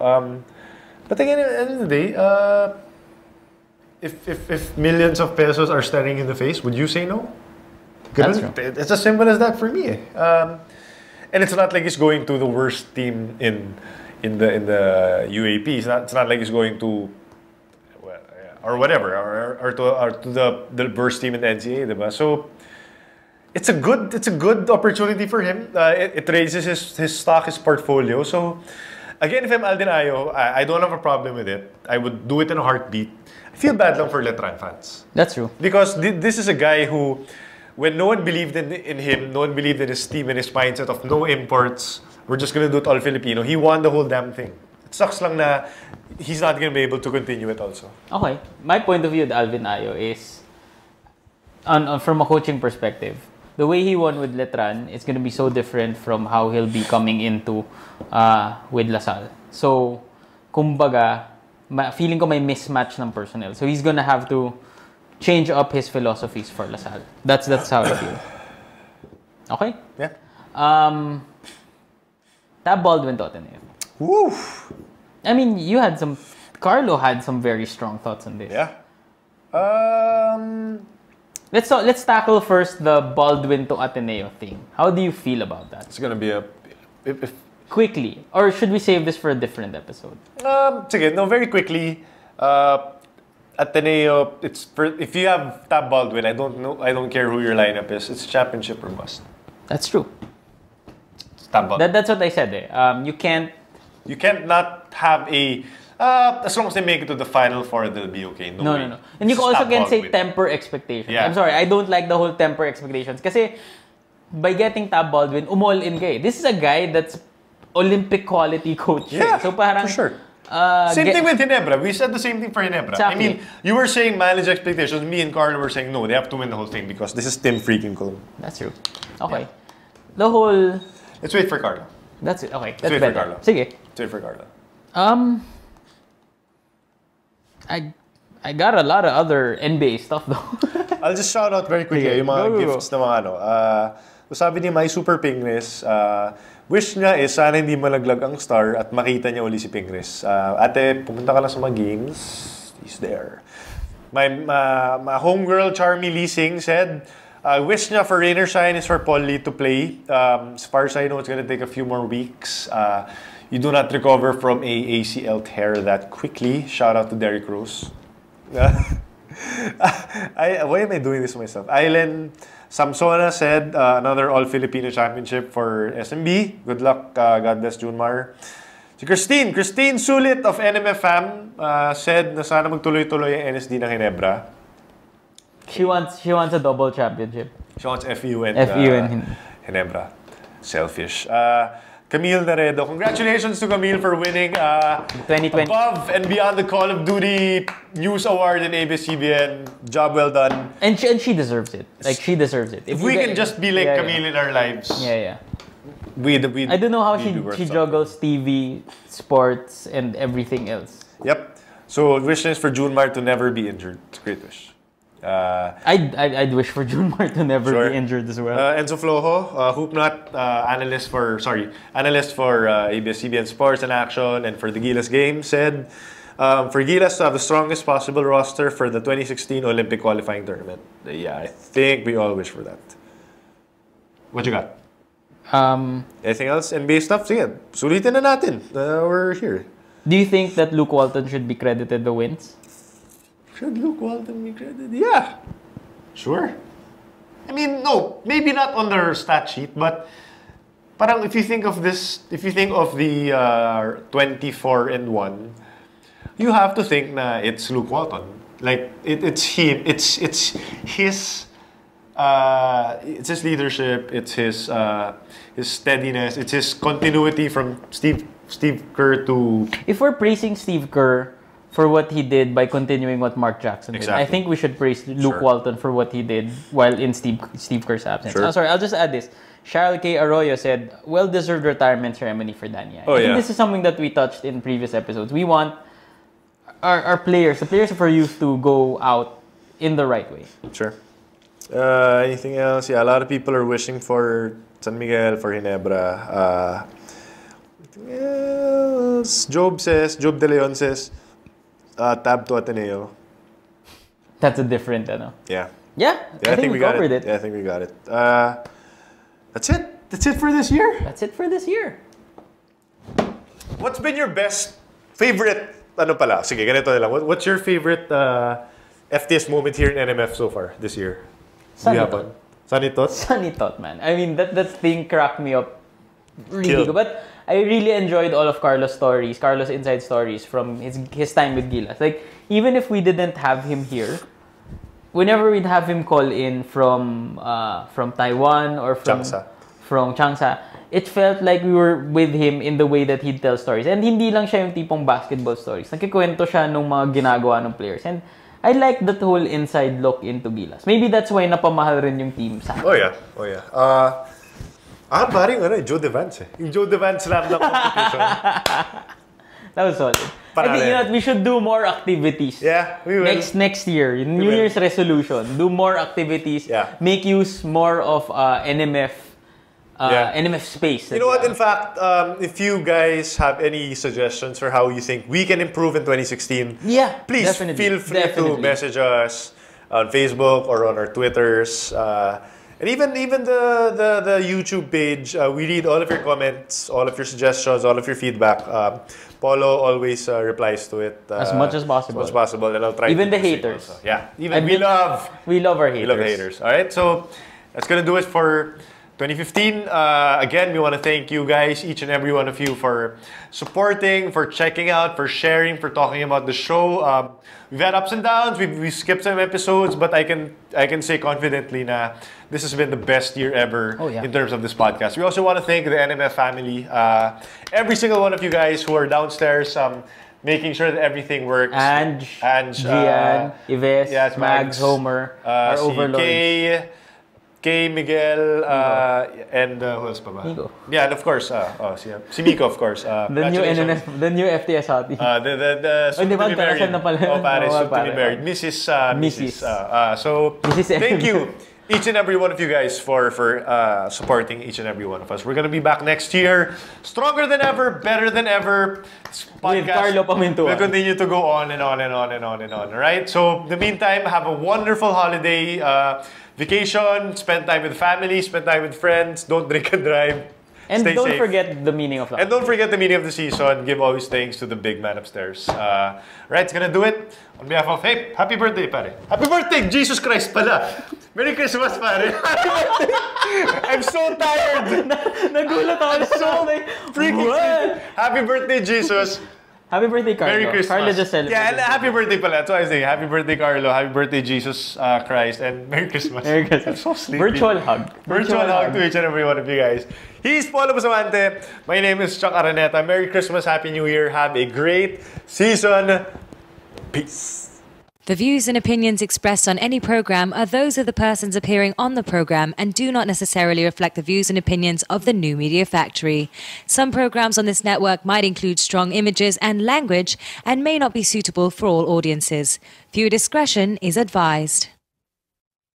But again, at the end of the day, if millions of pesos are staring in the face, would you say no? That's true. It's as simple as that for me. And it's not like he's going to the worst team in the UAP. It's not like he's going to or whatever or to the worst team in the NCAA, diba? So it's a good opportunity for him. It raises his stock, his portfolio. So again, if I'm Alden Ayo, I don't have a problem with it. I would do it in a heartbeat. I feel bad lang for Letran fans. That's true. Because this is a guy who, when no one believed in him, no one believed in his team and his mindset of no imports, we're just gonna do it all Filipino, he won the whole damn thing. It sucks lang na he's not gonna be able to continue it also. Okay. My point of view with Alvin Ayo is, from a coaching perspective, the way he won with Letran is going to be so different from how he'll be coming into with Lasal. So, kumbaga, feeling ko may mismatch ng personnel. So, he's gonna have to change up his philosophies for Lasal. That's how I feel. Okay? Yeah. Tab Baldwin to Ateneo. Woo! I mean, Carlo had some very strong thoughts on this. Yeah. Let's tackle first the Baldwin to Ateneo thing. How do you feel about that? It's gonna be a... Quickly. Or should we save this for a different episode? Sige, no, very quickly. Ateneo, if you have Tab Baldwin, I don't care who your lineup is. It's championship or bust. That's true. It's Tab Baldwin. That's what I said. You can't not have a... as long as they make it to the final four, they'll be okay. No. And you also can say temper expectations. Yeah. I'm sorry, I don't like the whole temper expectations. Kasi by getting Tab Baldwin, umall in ka eh. This is a guy that's Olympic quality coach. Yeah, so parang, for sure. Same thing with Ginebra. We said the same thing for Ginebra. Exactly. I mean, you were saying manage expectations. Me and Carlo were saying no, they have to win the whole thing because this is Tim freaking Cologne. That's true. Okay. Yeah. The whole... Let's wait for Carlo. That's it. Okay. Let's wait better. for Carlo. Sige. Let's wait for Carlo. I got a lot of other NBA stuff though. I'll just shout out very quickly yung mga gifts na mga ano. Sabi ni My Super Pingris, wish niya is sana hindi malaglag ang star at makita niya uli si Pingris. Ate, pumunta ka lang sa mga games. He's there. My homegirl, Charmy Leasing, said, wish niya for rain or shine is for Paul Lee to play. As far as I know, it's gonna take a few more weeks. You do not recover from a ACL tear that quickly. Shout out to Derrick Rose. Why am I doing this to myself? Island Samsona said, another All-Filipino Championship for SMB. Good luck. God bless Junmar. Si Christine Sulit of NMF Fam said na sana magtuloy-tuloy ang NSD ng Ginebra. She wants a double championship. She wants FU and Ginebra. Selfish. Camille Naredo. Congratulations to Camille for winning 2020 above and beyond the Call of Duty News Award in ABS-CBN. Job well done. And she deserves it. Like, she deserves it. If we can just be like Camille in our lives. Yeah. We'd I don't know how she juggles TV, sports, and everything else. Yep. So wishes for Junmar to never be injured. It's a great wish. I'd wish for Junmar to never be injured as well. Enzo Flojo, Hoopnut, analyst for ABS-CBN Sports and Action and for the Gilas game, said for Gilas to have the strongest possible roster for the 2016 Olympic qualifying tournament. Yeah, I think we all wish for that. What you got? Anything else? NBA stuff? Sige, sulitin na natin. We're here. Do you think that Luke Walton should be credited the wins? Should Luke Walton be credited? Yeah. Sure. I mean, no, maybe not on their stat sheet, but parang if you think of the 24-1, you have to think na it's Luke Walton. Like it's him. It's his leadership. It's his steadiness. It's his continuity from Steve Kerr to. If we're praising Steve Kerr for what he did by continuing what Mark Jackson did, I think we should praise Luke Walton for what he did while in Steve Kerr's absence. Sure. Sorry, I'll just add this. Cheryl K. Arroyo said, well-deserved retirement ceremony for Danya. I think this is something that we touched in previous episodes. We want our players, the players of our youth, to go out in the right way. Sure. Anything else? Yeah, a lot of people are wishing for San Miguel, for Ginebra. Anything else? Job De Leon says, tab to Ateneo. That's a different, ano? Yeah. Yeah, I think we covered it. Yeah, I think we got it. That's it. That's it for this year. That's it for this year. What's been your favorite, ano pala? Sige, ganito na lang. What's your favorite FTS moment here in NMF so far this year? Sanitot. Sanitot? Sanitot, man. I mean, that thing cracked me up really good. But I really enjoyed all of Carlos' inside stories from his time with Gilas. Like, even if we didn't have him here, whenever we'd have him call in from Taiwan or from Changsha, it felt like we were with him in the way that he'd tell stories. And hindi lang siya yung tipong basketball stories. Nagkikwento siya nung mga ginagawa ng players. And I like that whole inside look into Gilas. Maybe that's why napamahal rin yung team sa akin. Oh yeah. Paring Joe Devance eh. Yung Joe Devance slam ng competition. That was solid. I think we should do more activities. Yeah, we will. Next year, New Year's resolution, do more activities. Yeah. Make use more of NMF space. You know what? In fact, if you guys have any suggestions for how you think we can improve in 2016, please feel free to message us on Facebook or on our Twitters. And even the YouTube page, we read all of your comments, all of your suggestions, all of your feedback. Polo always replies to it as much as possible. And I'll try. Even the haters. Also. Yeah, we love our haters. We love haters. All right, so that's gonna do it for 2015. Again, we want to thank you guys, each and every one of you, for supporting, for checking out, for sharing, for talking about the show. We've had ups and downs. We skipped some episodes, but I can say confidently na this has been the best year ever in terms of this podcast. We also want to thank the NMF family, every single one of you guys who are downstairs, making sure that everything works. Ange, Gian, Ives, Mags, Homer, our overlords. Kay, Miguel, and who else pa ba? Miko. Yeah, and of course, si Miko, of course. The new FTS hottie. Soon to be married. Soon to be married. Mrs. So, thank you, each and every one of you guys, for supporting each and every one of us. We're gonna be back next year, stronger than ever, better than ever. This podcast with Carlo Pamintuan will continue to go on and on and on and on and on. Right? So, in the meantime, have a wonderful holiday. Vacation, spend time with family, spend time with friends, don't drink and drive. And stay don't safe. forget the meaning of life. And don't forget the meaning of the season. Give always thanks to the big man upstairs. Right, it's gonna do it. On behalf of, hey, happy birthday, pare. Happy birthday, Jesus Christ pala. Merry Christmas, pare. Happy birthday. I'm so tired. Nagulat ako. So freaking happy birthday, Jesus. Happy birthday, Carlo. Merry Christmas. Carlo just celebrated. Yeah, and happy birthday pala. That's why I was saying, happy birthday, Carlo. Happy birthday, Jesus Christ. And Merry Christmas. Merry Christmas. I'm so sleepy. Virtual hug. Virtual hug to each and every one of you guys. He's Polo Bustamante. My name is Chuck Araneta. Merry Christmas, Happy New Year. Have a great season. Peace. The views and opinions expressed on any program are those of the persons appearing on the program and do not necessarily reflect the views and opinions of the New Media Factory. Some programs on this network might include strong images and language and may not be suitable for all audiences. Viewer discretion is advised.